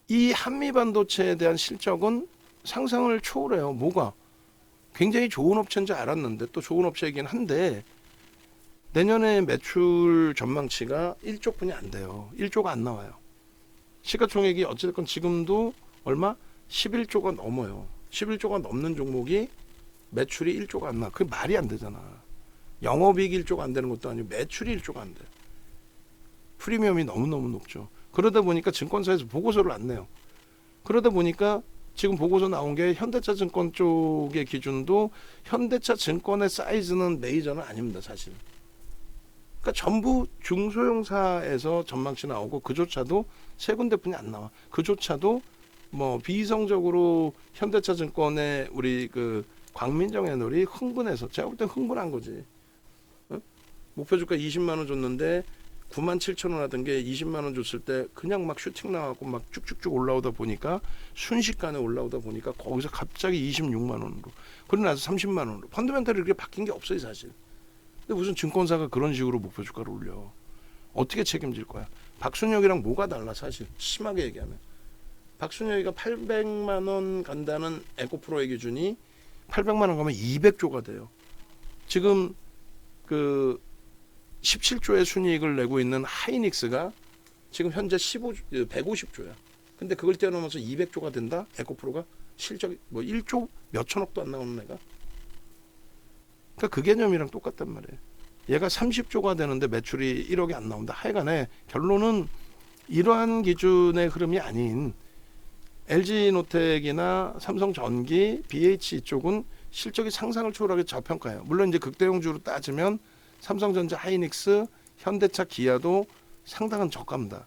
이 한미반도체에 대한 실적은 상상을 초월해요. 뭐가? 굉장히 좋은 업체인 줄 알았는데 또 좋은 업체이긴 한데 내년에 매출 전망치가 1조뿐이 안 돼요. 1조가 안 나와요. 시가총액이 어쨌든 지금도 얼마? 11조가 넘어요. 11조가 넘는 종목이 매출이 1조가 안 나. 그게 말이 안 되잖아. 영업이익 1조가 안 되는 것도 아니고 매출이 1조가 안 돼. 프리미엄이 너무너무 높죠. 그러다 보니까 증권사에서 보고서를 안 내요. 그러다 보니까 지금 보고서 나온 게 현대차 증권 쪽의 기준도 현대차 증권의 사이즈는 메이저는 아닙니다. 사실. 그러니까 전부 중소형사에서 전망치 나오고 그조차도 세 군데뿐이 안 나와. 그조차도 뭐 비이성적으로 현대차 증권의 우리 그 광민정 애널이 흥분해서 제가 볼 때 흥분한 거지. 목표 주가 20만 원 줬는데 9만 7천 원 하던 게 20만 원 줬을 때 그냥 막 슈팅 나가고 막 쭉쭉쭉 올라오다 보니까 순식간에 올라오다 보니까 거기서 갑자기 26만 원으로 그러고 나서 30만 원으로 펀더멘털이 그렇게 바뀐 게 없어요 사실. 근데 무슨 증권사가 그런 식으로 목표 주가를 올려. 어떻게 책임질 거야. 박순혁이랑 뭐가 달라 사실 심하게 얘기하면. 박순혁이가 800만 원 간다는 에코프로의 기준이 800만 원 가면 200조가 돼요. 지금 그 17조의 순이익을 내고 있는 하이닉스가 지금 현재 150조야. 근데 그걸 뛰어넘어서 200조가 된다? 에코프로가 실적이 뭐 1조 몇 천억도 안 나오는 애가. 그러니까 그 개념이랑 똑같단 말이에요. 얘가 30조가 되는데 매출이 1억이 안 나온다. 하여간에 결론은 이러한 기준의 흐름이 아닌 LG노텍이나 삼성전기, BH 쪽은 실적이 상상을 초월하게 저평가해요. 물론 이제 극대형주로 따지면 삼성전자, 하이닉스, 현대차, 기아도 상당한 저가입니다.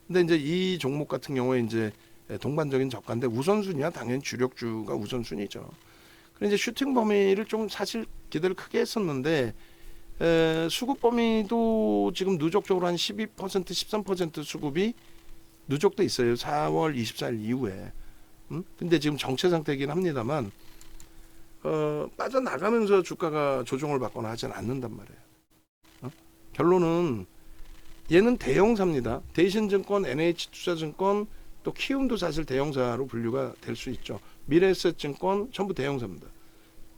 근데 이제 이 종목 같은 경우에 이제 동반적인 저가인데 우선순위야 당연히 주력주가 우선순위죠. 그런데 이제 슈팅 범위를 좀 사실 기대를 크게 했었는데 수급 범위도 지금 누적적으로 한 12%, 13% 수급이 누적돼 있어요. 4월 24일 이후에. 근데 지금 정체 상태이긴 합니다만 빠져나가면서 주가가 조정을 받거나 하지는 않는단 말이에요. 결론은 얘는 대형사입니다. 대신증권, NH투자증권, 또 키움도 사실 대형사로 분류가 될 수 있죠. 미래에셋증권 전부 대형사입니다.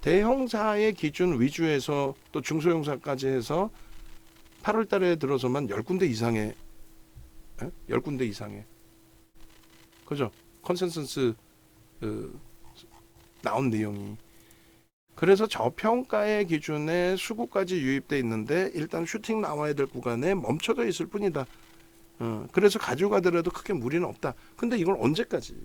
대형사의 기준 위주에서 또 중소형사까지 해서 8월 달에 들어서만 10군데 이상의 10군데 이상의 그죠? 컨센서스 나온 내용이 그래서 저평가의 기준에 수급까지 유입돼 있는데 일단 슈팅 나와야 될 구간에 멈춰져 있을 뿐이다. 그래서 가지고 가더라도 크게 무리는 없다. 근데 이걸 언제까지?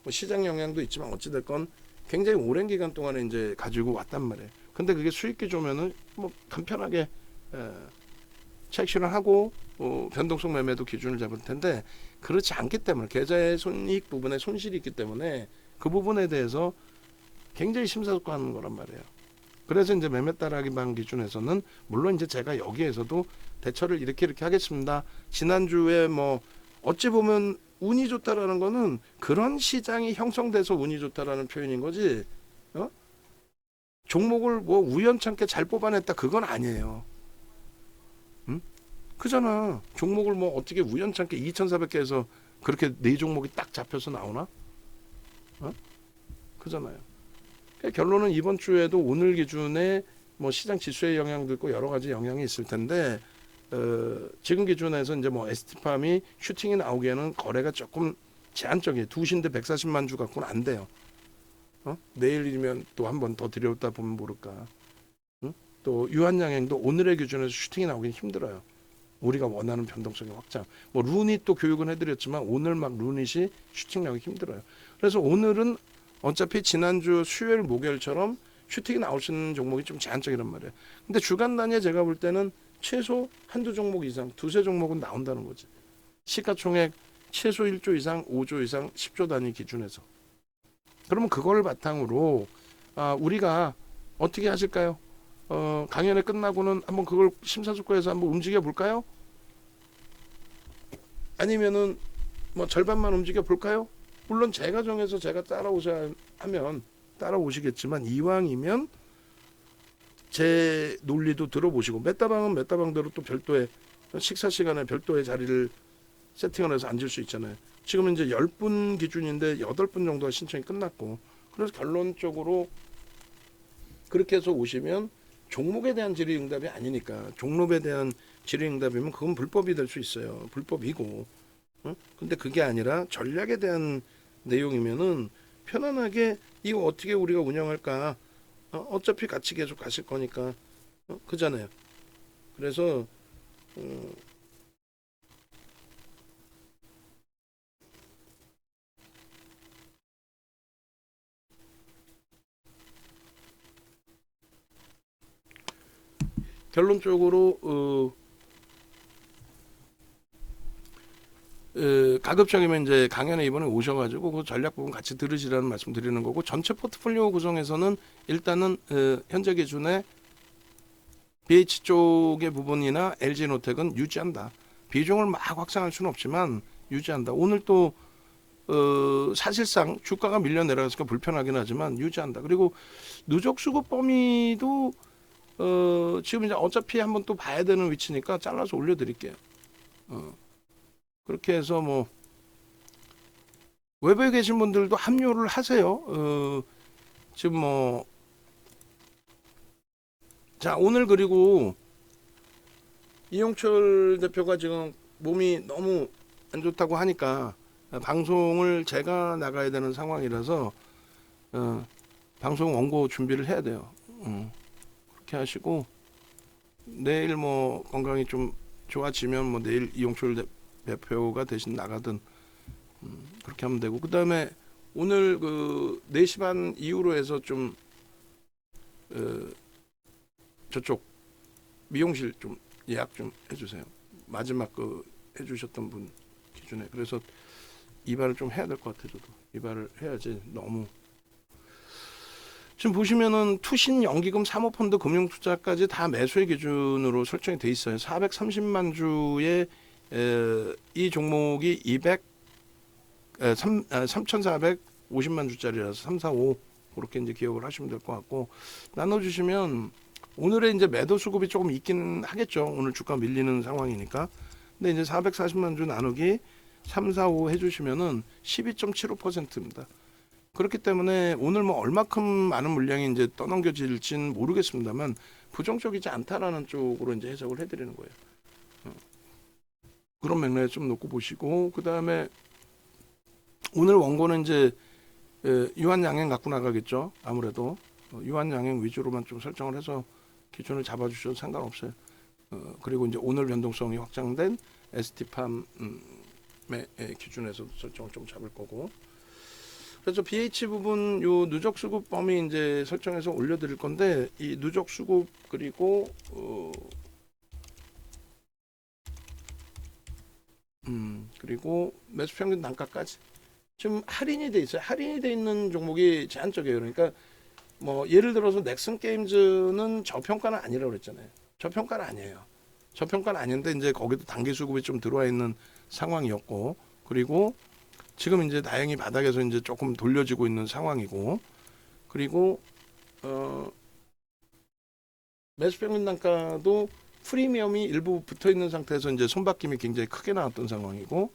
뭐 시장 영향도 있지만 어찌됐건 굉장히 오랜 기간 동안에 이제 가지고 왔단 말이에요. 근데 그게 수익 기조면은 뭐 간편하게 체크를 하고 변동성 매매도 기준을 잡을 텐데 그렇지 않기 때문에 계좌의 손익 부분에 손실이 있기 때문에 그 부분에 대해서 굉장히 심사숙고하는 거란 말이에요. 그래서 이제 매매 따라하기 방 기준에서는 물론 이제 제가 여기에서도 대처를 이렇게 하겠습니다. 지난주에 뭐 어찌 보면 운이 좋다라는 거는 그런 시장이 형성돼서 운이 좋다라는 표현인 거지. 종목을 뭐 우연찮게 잘 뽑아냈다 그건 아니에요. 그잖아. 종목을 뭐 어떻게 우연찮게 2,400개에서 그렇게 네 종목이 딱 잡혀서 나오나? 그잖아요. 결론은 이번 주에도 오늘 기준에 뭐 시장 지수의 영향도 있고 여러 가지 영향이 있을 텐데 지금 기준에서 이제 뭐 ST팜이 슈팅이 나오기에는 거래가 조금 제한적이에요. 2시인데 140만 주 갖고는 안 돼요. 내일이면 또 한 번 더 들여다 보면 모를까. 또 유한양행도 오늘의 기준에서 슈팅이 나오기는 힘들어요. 우리가 원하는 변동성의 확장. 뭐 루닛 또 교육은 해드렸지만 오늘 막 루닛이 슈팅 나오기 힘들어요. 그래서 오늘은 어차피 지난주 수요일 목요일처럼 슈팅이 나올 수 있는 종목이 좀 제한적이란 말이에요. 근데 주간 단위에 제가 볼 때는 최소 한두 종목 이상, 두세 종목은 나온다는 거지. 시가총액 최소 1조 이상, 5조 이상, 10조 단위 기준에서. 그러면 그걸 바탕으로 우리가 어떻게 하실까요? 강연회 끝나고는 한번 그걸 심사숙고해서 한번 움직여 볼까요? 아니면은 뭐 절반만 움직여 볼까요? 물론 제가 정해서 제가 따라오셔야 하면 따라오시겠지만 이왕이면 제 논리도 들어보시고 메타방은 메타방대로 또 별도의 식사 시간에 별도의 자리를 세팅을 해서 앉을 수 있잖아요. 지금 이제 10분 기준인데 8분 정도가 신청이 끝났고 그래서 결론적으로 그렇게 해서 오시면 종목에 대한 질의응답이 아니니까 종목에 대한 질의응답이면 그건 불법이 될 수 있어요. 불법이고 근데 그게 아니라 전략에 대한 내용이면은 편안하게 이거 어떻게 우리가 운영할까 어차피 같이 계속 가실 거니까 그잖아요. 그래서 결론적으로 가급적이면 이제 강연에 이번에 오셔가지고 그 전략 부분 같이 들으시라는 말씀 드리는 거고 전체 포트폴리오 구성에서는 일단은 현재 기준에 BH 쪽의 부분이나 LG노텍은 유지한다. 비중을 막 확장할 수는 없지만 유지한다. 오늘 또 사실상 주가가 밀려 내려가니까 불편하긴 하지만 유지한다. 그리고 누적 수급 범위도 지금 이제 어차피 한번 또 봐야 되는 위치니까 잘라서 올려드릴게요. 그렇게 해서 뭐 외부에 계신 분들도 합류를 하세요. 지금 뭐 자 오늘 그리고 이용철 대표가 지금 몸이 너무 안 좋다고 하니까 방송을 제가 나가야 되는 상황이라서 방송 원고 준비를 해야 돼요. 그렇게 하시고 내일 뭐 건강이 좀 좋아지면 뭐 내일 이용철 대표가 대신 나가든 그렇게 하면 되고, 그 다음에 오늘 그 4시 반 이후로 해서 좀 저쪽 미용실 좀 예약 좀 해주세요. 마지막 그 해주셨던 분 기준에. 그래서 이발을 좀 해야 될 것 같아. 저도 이발을 해야지. 너무 지금 보시면은 투신 연기금 사모펀드 금융투자까지 다 매수의 기준으로 설정이 돼 있어요. 430만 주에 이 종목이 3,450만 주짜리라서 3, 4, 5 그렇게 이제 기억을 하시면 될 것 같고, 나눠주시면 오늘의 이제 매도 수급이 조금 있긴 하겠죠. 오늘 주가 밀리는 상황이니까. 근데 이제 440만 주 나누기 3, 4, 5 해주시면은 12.75%입니다. 그렇기 때문에 오늘 뭐 얼마큼 많은 물량이 이제 떠넘겨질지는 모르겠습니다만 부정적이지 않다라는 쪽으로 이제 해석을 해드리는 거예요. 그런 맥락에 좀 놓고 보시고, 그 다음에 오늘 원고는 이제 유한 양행 갖고 나가겠죠. 아무래도 유한 양행 위주로만 좀 설정을 해서 기준을 잡아주셔도 상관없어요. 그리고 이제 오늘 변동성이 확장된 ST팜의 기준에서 설정을 좀 잡을 거고. 그래서 BH 부분 요 누적 수급 범위 이제 설정해서 올려드릴 건데, 이 누적 수급 그리고 그리고 매수 평균 단가까지 지금 할인이 돼 있어요. 할인이 돼 있는 종목이 제한적이에요. 그러니까 뭐 예를 들어서 넥슨 게임즈는 저평가는 아니라고 그랬잖아요. 저평가는 아니에요. 저평가는 아닌데 이제 거기도 단기 수급이 좀 들어와 있는 상황이었고, 그리고 지금 이제 다행히 바닥에서 이제 조금 돌려지고 있는 상황이고, 그리고 매수 평균 단가도 프리미엄이 일부 붙어 있는 상태에서 이제 손바뀜이 굉장히 크게 나왔던 상황이고,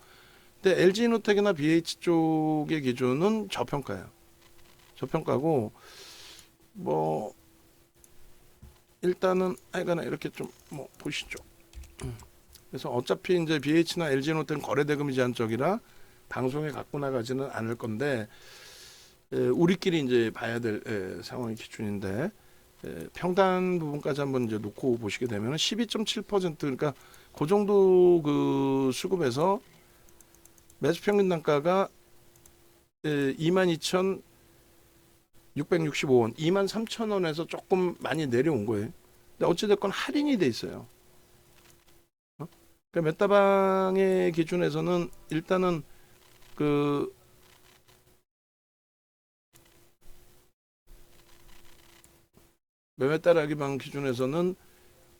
근데 LG노텍이나 BH 쪽의 기준은 저평가예요. 저평가고, 뭐 일단은 하여간에 이렇게 좀 뭐 보시죠. 그래서 어차피 이제 BH나 LG노텍은 거래 대금이 제한적이라 방송에 갖고 나가지는 않을 건데, 우리끼리 이제 봐야 될 상황이 기준인데, 평단 부분까지 한번 이제 놓고 보시게 되면 12.7%, 그러니까 그 정도 그 수급에서 매수 평균 단가가 22,665원, 23,000원에서 조금 많이 내려온 거예요. 근데 어찌됐건 할인이 돼 있어요. 그러니까 메타방의 기준에서는 일단은 그 매매 따라하기 방 기준에서는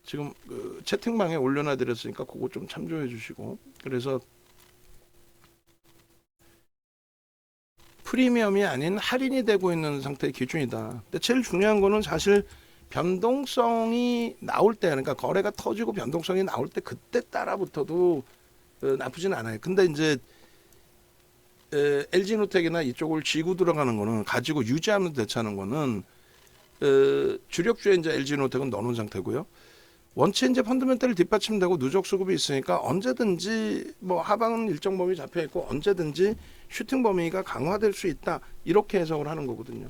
지금 그 채팅방에 올려놔 드렸으니까 그거 좀 참조해 주시고, 그래서 프리미엄이 아닌 할인이 되고 있는 상태의 기준이다. 근데 제일 중요한 거는 사실 변동성이 나올 때, 그러니까 거래가 터지고 변동성이 나올 때 그때 따라붙어도 나쁘진 않아요. 근데 이제 LG노텍이나 이쪽을 쥐고 들어가는 거는, 가지고 유지하면서 대처하는 거는 주력주에 이제 LG노텍은 넣어놓은 상태고요. 원체 이제 펀더멘털이 뒷받침되고 누적 수급이 있으니까 언제든지 뭐 하방은 일정 범위 잡혀 있고 언제든지 슈팅 범위가 강화될 수 있다, 이렇게 해석을 하는 거거든요.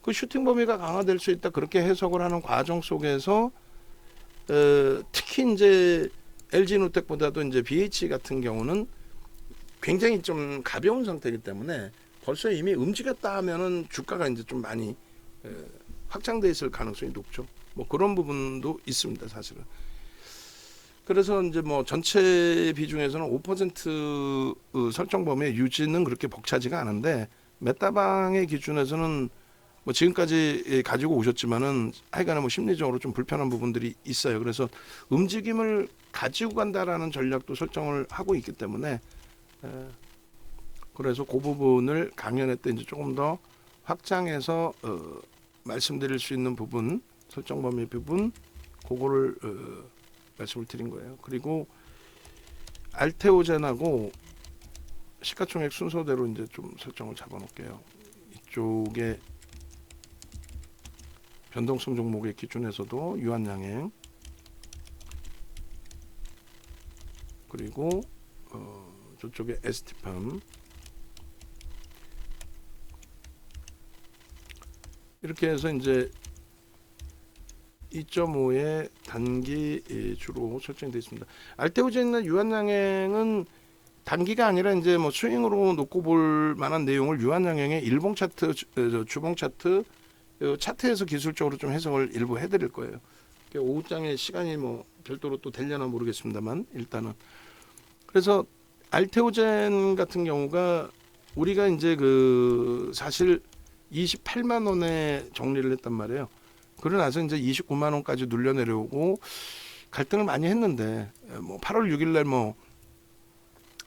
그 슈팅 범위가 강화될 수 있다 그렇게 해석을 하는 과정 속에서 특히 이제 LG노텍보다도 이제 BH 같은 경우는 굉장히 좀 가벼운 상태이기 때문에 벌써 이미 움직였다 하면은 주가가 이제 좀 많이 확장돼 있을 가능성이 높죠. 뭐 그런 부분도 있습니다, 사실은. 그래서 이제 뭐 전체 비중에서는 5% 설정 범위의 유지는 그렇게 벅차지가 않은데, 메타방의 기준에서는 뭐 지금까지 가지고 오셨지만은 하여간에 뭐 심리적으로 좀 불편한 부분들이 있어요. 그래서 움직임을 가지고 간다라는 전략도 설정을 하고 있기 때문에, 그래서 그 부분을 강연회 때 이제 조금 더 확장해서 말씀드릴 수 있는 부분, 설정 범위 부분, 그거를 말씀을 드린 거예요. 그리고 알테오젠하고 시가총액 순서대로 이제 좀 설정을 잡아놓을게요. 이쪽에 변동성 종목의 기준에서도 유한양행, 그리고 저쪽에 ST팜, 이렇게 해서 이제 2.5의 단기 주로 설정이 되어 있습니다. 알테오젠이나 유한양행은 단기가 아니라 이제 뭐 스윙으로 놓고 볼 만한 내용을 유한양행의 일봉 차트, 주봉 차트, 차트에서 기술적으로 좀 해석을 일부 해드릴 거예요. 오후장에 시간이 뭐 별도로 또 되려나 모르겠습니다만 일단은 그래서 알테오젠 같은 경우가 우리가 이제 그 사실 28만 원에 정리를 했단 말이에요. 그러고 나서 이제 29만 원까지 눌려 내려오고 갈등을 많이 했는데 뭐 8월 6일 날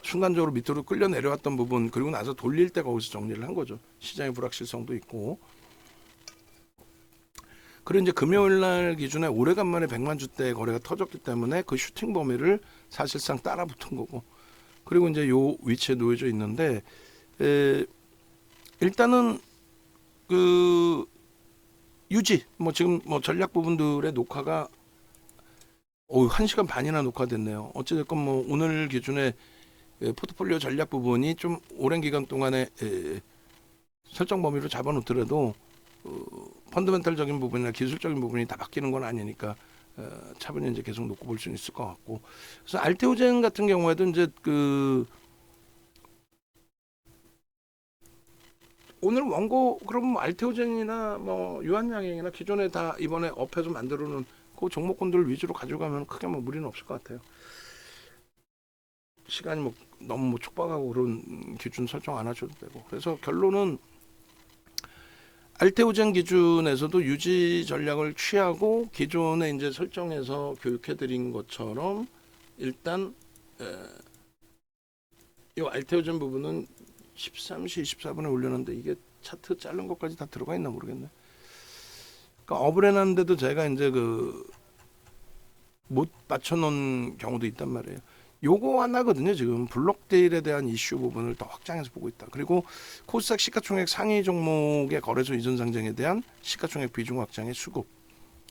순간적으로 밑으로 끌려 내려왔던 부분 그리고 나서 돌릴 때 거기서 정리를 한 거죠. 시장의 불확실성도 있고. 그리고 이제 금요일 날 기준에 오래간만에 100만 주대 거래가 터졌기 때문에 그 슈팅 범위를 사실상 따라 붙은 거고. 그리고 이제 요 위치에 놓여져 있는데 일단은 그 유지 지금 전략 부분들의 녹화가 1시간 반이나 녹화됐네요. 어찌됐건 오늘 기준에 포트폴리오 전략 부분이 좀 오랜 기간 동안에 설정 범위로 잡아놓더라도 펀더멘탈적인 부분이나 기술적인 부분이 다 바뀌는 건 아니니까 차분히 이제 계속 놓고 볼 수는 있을 것 같고. 그래서 알테오젠 같은 경우에도 이제 오늘 원고 그럼 알테오젠이나 유한양행이나 기존에 다 이번에 업해서 만들어놓은 그 종목군들 위주로 가져가면 크게 무리는 없을 것 같아요. 시간이 너무 촉박하고 그런 기준 설정 안 하셔도 되고. 그래서 결론은 알테오젠 기준에서도 유지 전략을 취하고 기존에 이제 설정해서 교육해드린 것처럼 일단 이 알테오젠 부분은 13시 24분에 올렸는데 이게 차트 자른 것까지 다 들어가 있나 모르겠네. 그러니까 업을 해놨는데도 제가 이제 못 맞춰놓은 경우도 있단 말이에요. 요거 하나거든요. 지금 블록데일에 대한 이슈 부분을 더 확장해서 보고 있다. 그리고 코스닥 시가총액 상위 종목의 거래소 이전 상장에 대한 시가총액 비중 확장의 수급.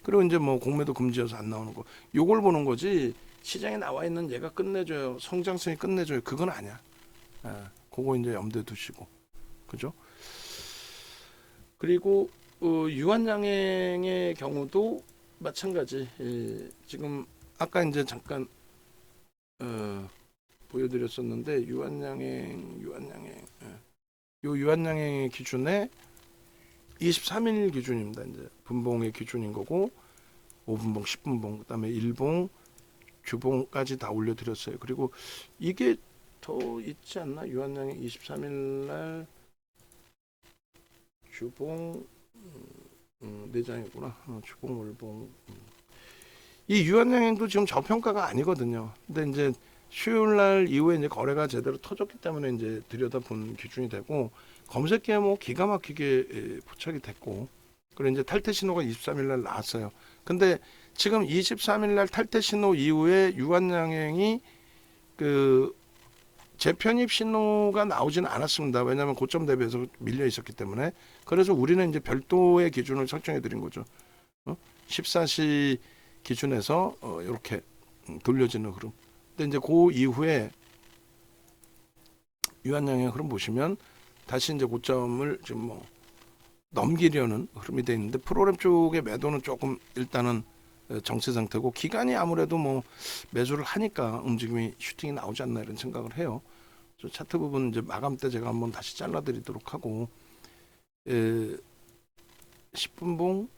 그리고 이제 공매도 금지여서 안 나오는 거. 요걸 보는 거지. 시장에 나와 있는 얘가 끝내줘요. 성장성이 끝내줘요. 그건 아니야. 그거 이제 염두에 두시고. 그죠? 그리고 유한양행의 경우도 마찬가지. 지금 아까 이제 잠깐 보여드렸었는데 유한양행 요 유한양행의 기준에 23일 기준입니다. 이제 분봉의 기준인 거고 5분봉, 10분봉, 그다음에 일봉, 주봉까지 다 올려드렸어요. 그리고 이게 더 있지 않나? 유한양행 23일 날 주봉 네 장이구나. 주봉, 월봉. 이 유한양행도 지금 저평가가 아니거든요. 근데 이제 수요일 날 이후에 이제 거래가 제대로 터졌기 때문에 이제 들여다본 기준이 되고 검색기에 기가 막히게 포착이 됐고 그리고 이제 탈퇴 신호가 23일 날 나왔어요. 근데 지금 23일 날 탈퇴 신호 이후에 유한양행이 재편입 신호가 나오지는 않았습니다. 왜냐하면 고점 대비해서 밀려 있었기 때문에. 그래서 우리는 이제 별도의 기준을 설정해 드린 거죠. 14시 기준에서 이렇게 돌려지는 흐름. 근데 이제 그 이후에 유한양행 흐름 보시면 다시 이제 고점을 지금 넘기려는 흐름이 돼 있는데 프로그램 쪽의 매도는 조금 일단은 정체 상태고 기간이 아무래도 매수를 하니까 움직임이 슈팅이 나오지 않나 이런 생각을 해요. 그래서 차트 부분 이제 마감 때 제가 한번 다시 잘라드리도록 하고 10분봉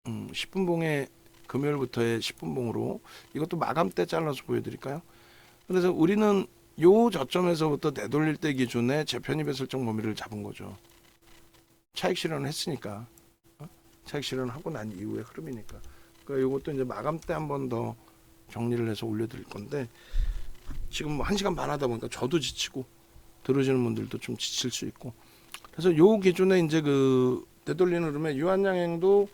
10분봉에 금요일부터의 10분봉으로 이것도 마감 때 잘라서 보여드릴까요? 그래서 우리는 요 저점에서부터 내돌릴 때 기준에 재편입의 설정 범위를 잡은 거죠. 차익 실현을 했으니까 차익 실현을 하고 난 이후의 흐름이니까. 그러니까 이것도 이제 마감 때 한 번 더 정리를 해서 올려드릴 건데 지금 1시간 반 하다 보니까 저도 지치고 들으시는 분들도 좀 지칠 수 있고 그래서 요 기준에 이제 되돌리는 흐름에 유한양행도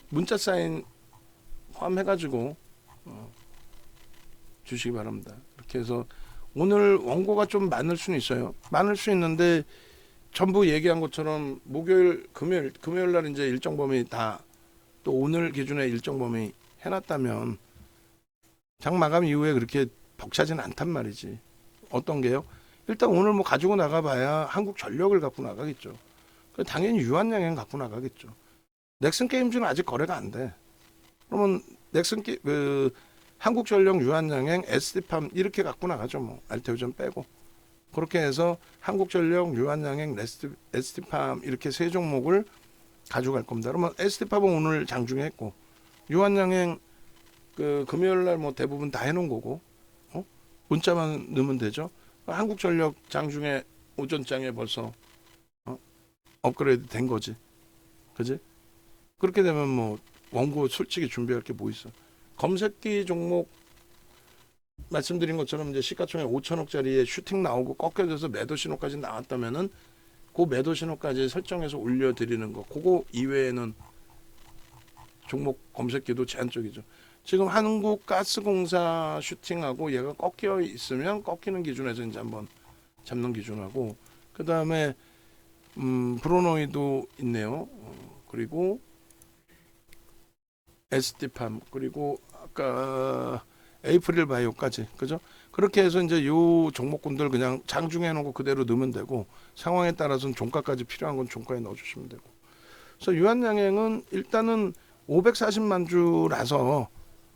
문자 사인 포함해가지고 주시기 바랍니다. 이렇게 해서 오늘 원고가 좀 많을 수는 있어요. 많을 수 있는데 전부 얘기한 것처럼 금요일 날 이제 일정 범위 다 또 오늘 기준에 일정 범위 해놨다면 장 마감 이후에 그렇게 벅차지는 않단 말이지. 어떤 게요? 일단 오늘 뭐 가지고 나가봐야 한국전력을 갖고 나가겠죠. 당연히 유한양행 갖고 나가겠죠. 넥슨 게임즈는 아직 거래가 안 돼. 그러면 한국전력, 유한양행, SD팜 이렇게 갖고 나가죠. 뭐 알테오전 빼고. 그렇게 해서 한국전력, 유한양행, SD팜 이렇게 세 종목을 가져갈 겁니다. 그러면 SD팜은 오늘 장중에 했고, 유한양행 금요일 날 뭐 대부분 다 해놓은 거고, 문자만 넣으면 되죠. 한국전력 장중에 오전장에 벌써 업그레이드 된 거지, 그지? 그렇게 되면 뭐 원고 솔직히 준비할 게 뭐 있어? 검색기 종목 말씀드린 것처럼 이제 시가총액 5천억짜리에 슈팅 나오고 꺾여져서 매도 신호까지 나왔다면은 그 매도 신호까지 설정해서 올려드리는 거. 그거 이외에는 종목 검색기도 제한적이죠. 지금 한국가스공사 슈팅하고 얘가 꺾여 있으면 꺾이는 기준에서 이제 한번 잡는 기준하고, 그 다음에 브로노이도 있네요. 그리고 SD팜, 그리고 아까 에이프릴 바이오까지, 그죠? 그렇게 해서 이제 요 종목군들 그냥 장중해 놓고 그대로 넣으면 되고, 상황에 따라서는 종가까지 필요한 건 종가에 넣어주시면 되고. 그래서 유한양행은 일단은 540만 주라서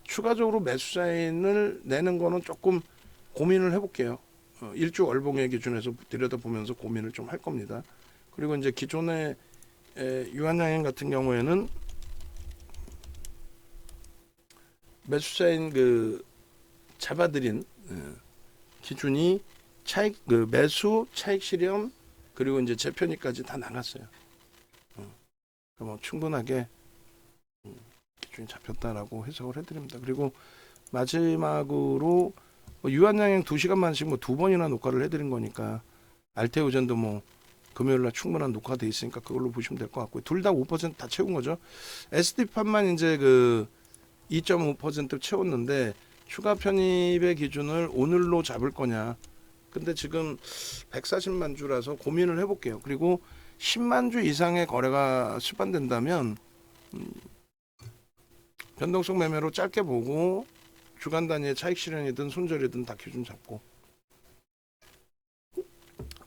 추가적으로 매수 사인을 내는 거는 조금 고민을 해볼게요. 일주 월봉의 기준에서 들여다보면서 고민을 좀 할 겁니다. 그리고 이제 기존의 유한양행 같은 경우에는 매수사인 잡아들인 기준이 차익 매수 차익 실현 그리고 이제 재편익까지 다 나갔어요. 뭐 충분하게 기준이 잡혔다라고 해석을 해드립니다. 그리고 마지막으로 유한양행 2시간만씩 뭐 2번이나 녹화를 해드린 거니까 알테오젠도 뭐 금요일날 충분한 녹화돼 있으니까 그걸로 보시면 될 것 같고요. 둘 다 5% 다 채운 거죠. SD판만 이제 2.5% 채웠는데 추가 편입의 기준을 오늘로 잡을 거냐. 근데 지금 140만 주라서 고민을 해볼게요. 그리고 10만 주 이상의 거래가 수반된다면 변동성 매매로 짧게 보고 주간 단위의 차익 실현이든 손절이든 다 기준 잡고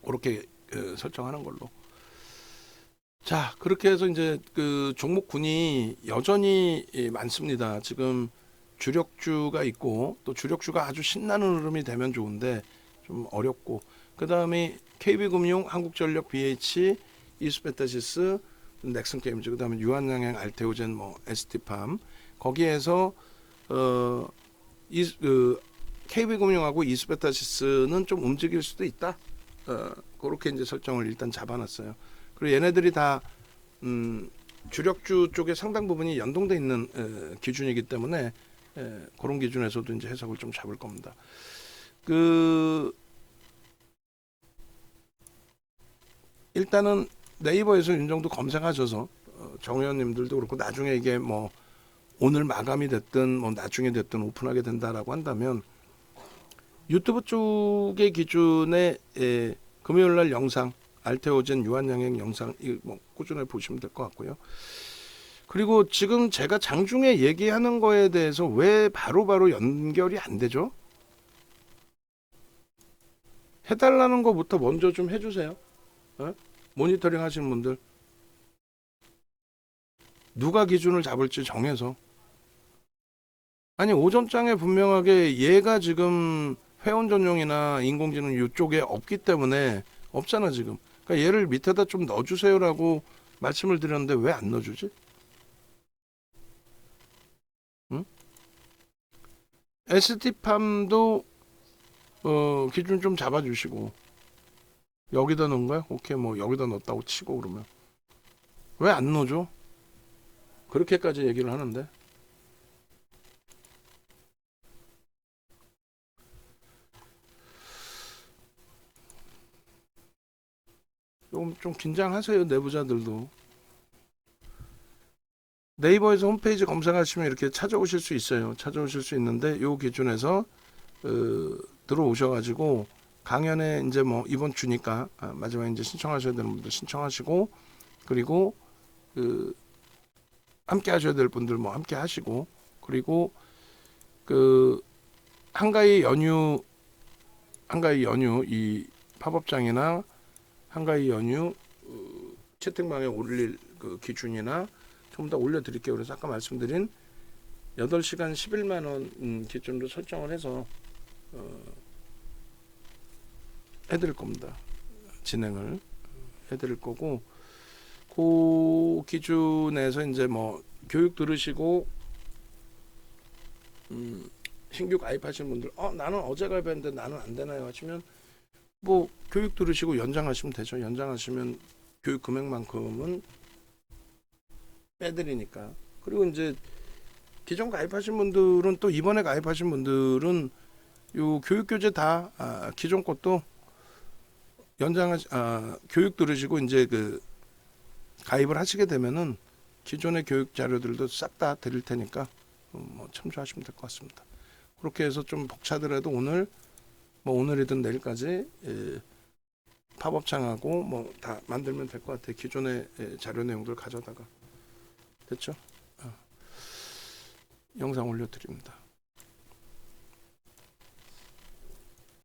그렇게 설정하는 걸로. 자, 그렇게 해서 이제 종목군이 여전히 많습니다. 지금 주력주가 있고 또 주력주가 아주 신나는 흐름이 되면 좋은데 좀 어렵고, 그 다음에 KB금융, 한국전력, BH, 이스페타시스, 넥슨게임즈, 그 다음에 유한양행, 알테오젠, 뭐 ST팜 거기에서 KB금융하고 이스페타시스는 좀 움직일 수도 있다. 그렇게 이제 설정을 일단 잡아놨어요. 그리고 얘네들이 다 주력주 쪽에 상당 부분이 연동돼 있는 기준이기 때문에 그런 기준에서도 이제 해석을 좀 잡을 겁니다. 일단은 네이버에서 윤정도 검색하셔서 정 의원님들도 그렇고 나중에 이게 뭐 오늘 마감이 됐든 뭐 나중에 됐든 오픈하게 된다라고 한다면 유튜브 쪽의 기준에 금요일날 영상 알테오젠 유한양행 영상 뭐 꾸준히 보시면 될 것 같고요. 그리고 지금 제가 장중에 얘기하는 거에 대해서 왜 바로바로 연결이 안 되죠? 해달라는 거부터 먼저 좀 해주세요. 모니터링 하시는 분들 누가 기준을 잡을지 정해서. 아니 오전장에 분명하게 얘가 지금 회원 전용이나 인공지능 이쪽에 없기 때문에 없잖아 지금. 그러니까 얘를 밑에다 좀 넣어주세요라고 말씀을 드렸는데 왜 안 넣어주지? 응? ST팜도 기준 좀 잡아주시고. 여기다 넣은 거야? 오케이, 뭐 여기다 넣었다고 치고. 그러면 왜 안 넣어줘? 그렇게까지 얘기를 하는데. 좀 긴장하세요, 내부자들도. 네이버에서 홈페이지 검색하시면 이렇게 찾아오실 수 있어요. 찾아오실 수 있는데 요 기준에서 들어오셔가지고 강연에 이제 뭐 이번 주니까 마지막에 이제 신청하셔야 되는 분들 신청하시고, 그리고 함께 하셔야 될 분들 뭐 함께 하시고, 그리고 한가위 연휴 이 팝업장이나 한가위 연휴 채팅방에 올릴 그 기준이나 전부 다 올려드릴게요. 그래서 아까 말씀드린 8시간 11만 원 기준으로 설정을 해서 해드릴 겁니다. 진행을 해드릴 거고, 그 기준에서 이제 뭐 교육 들으시고 신규 가입하신 분들 나는 어제 가입했는데 나는 안 되나요 하시면 뭐 교육 들으시고 연장하시면 되죠. 연장하시면 교육 금액만큼은 빼드리니까. 그리고 이제 기존 가입하신 분들은 또 이번에 가입하신 분들은 요 교육 교재 다 기존 것도 교육 들으시고 이제 그 가입을 하시게 되면은 기존의 교육 자료들도 싹 다 드릴 테니까 뭐 참조하시면 될 것 같습니다. 그렇게 해서 좀 벅차더라도 오늘이든 내일까지 팝업창하고 뭐 다 만들면 될 것 같아요. 기존의 자료 내용들 가져다가. 됐죠? 영상 올려드립니다.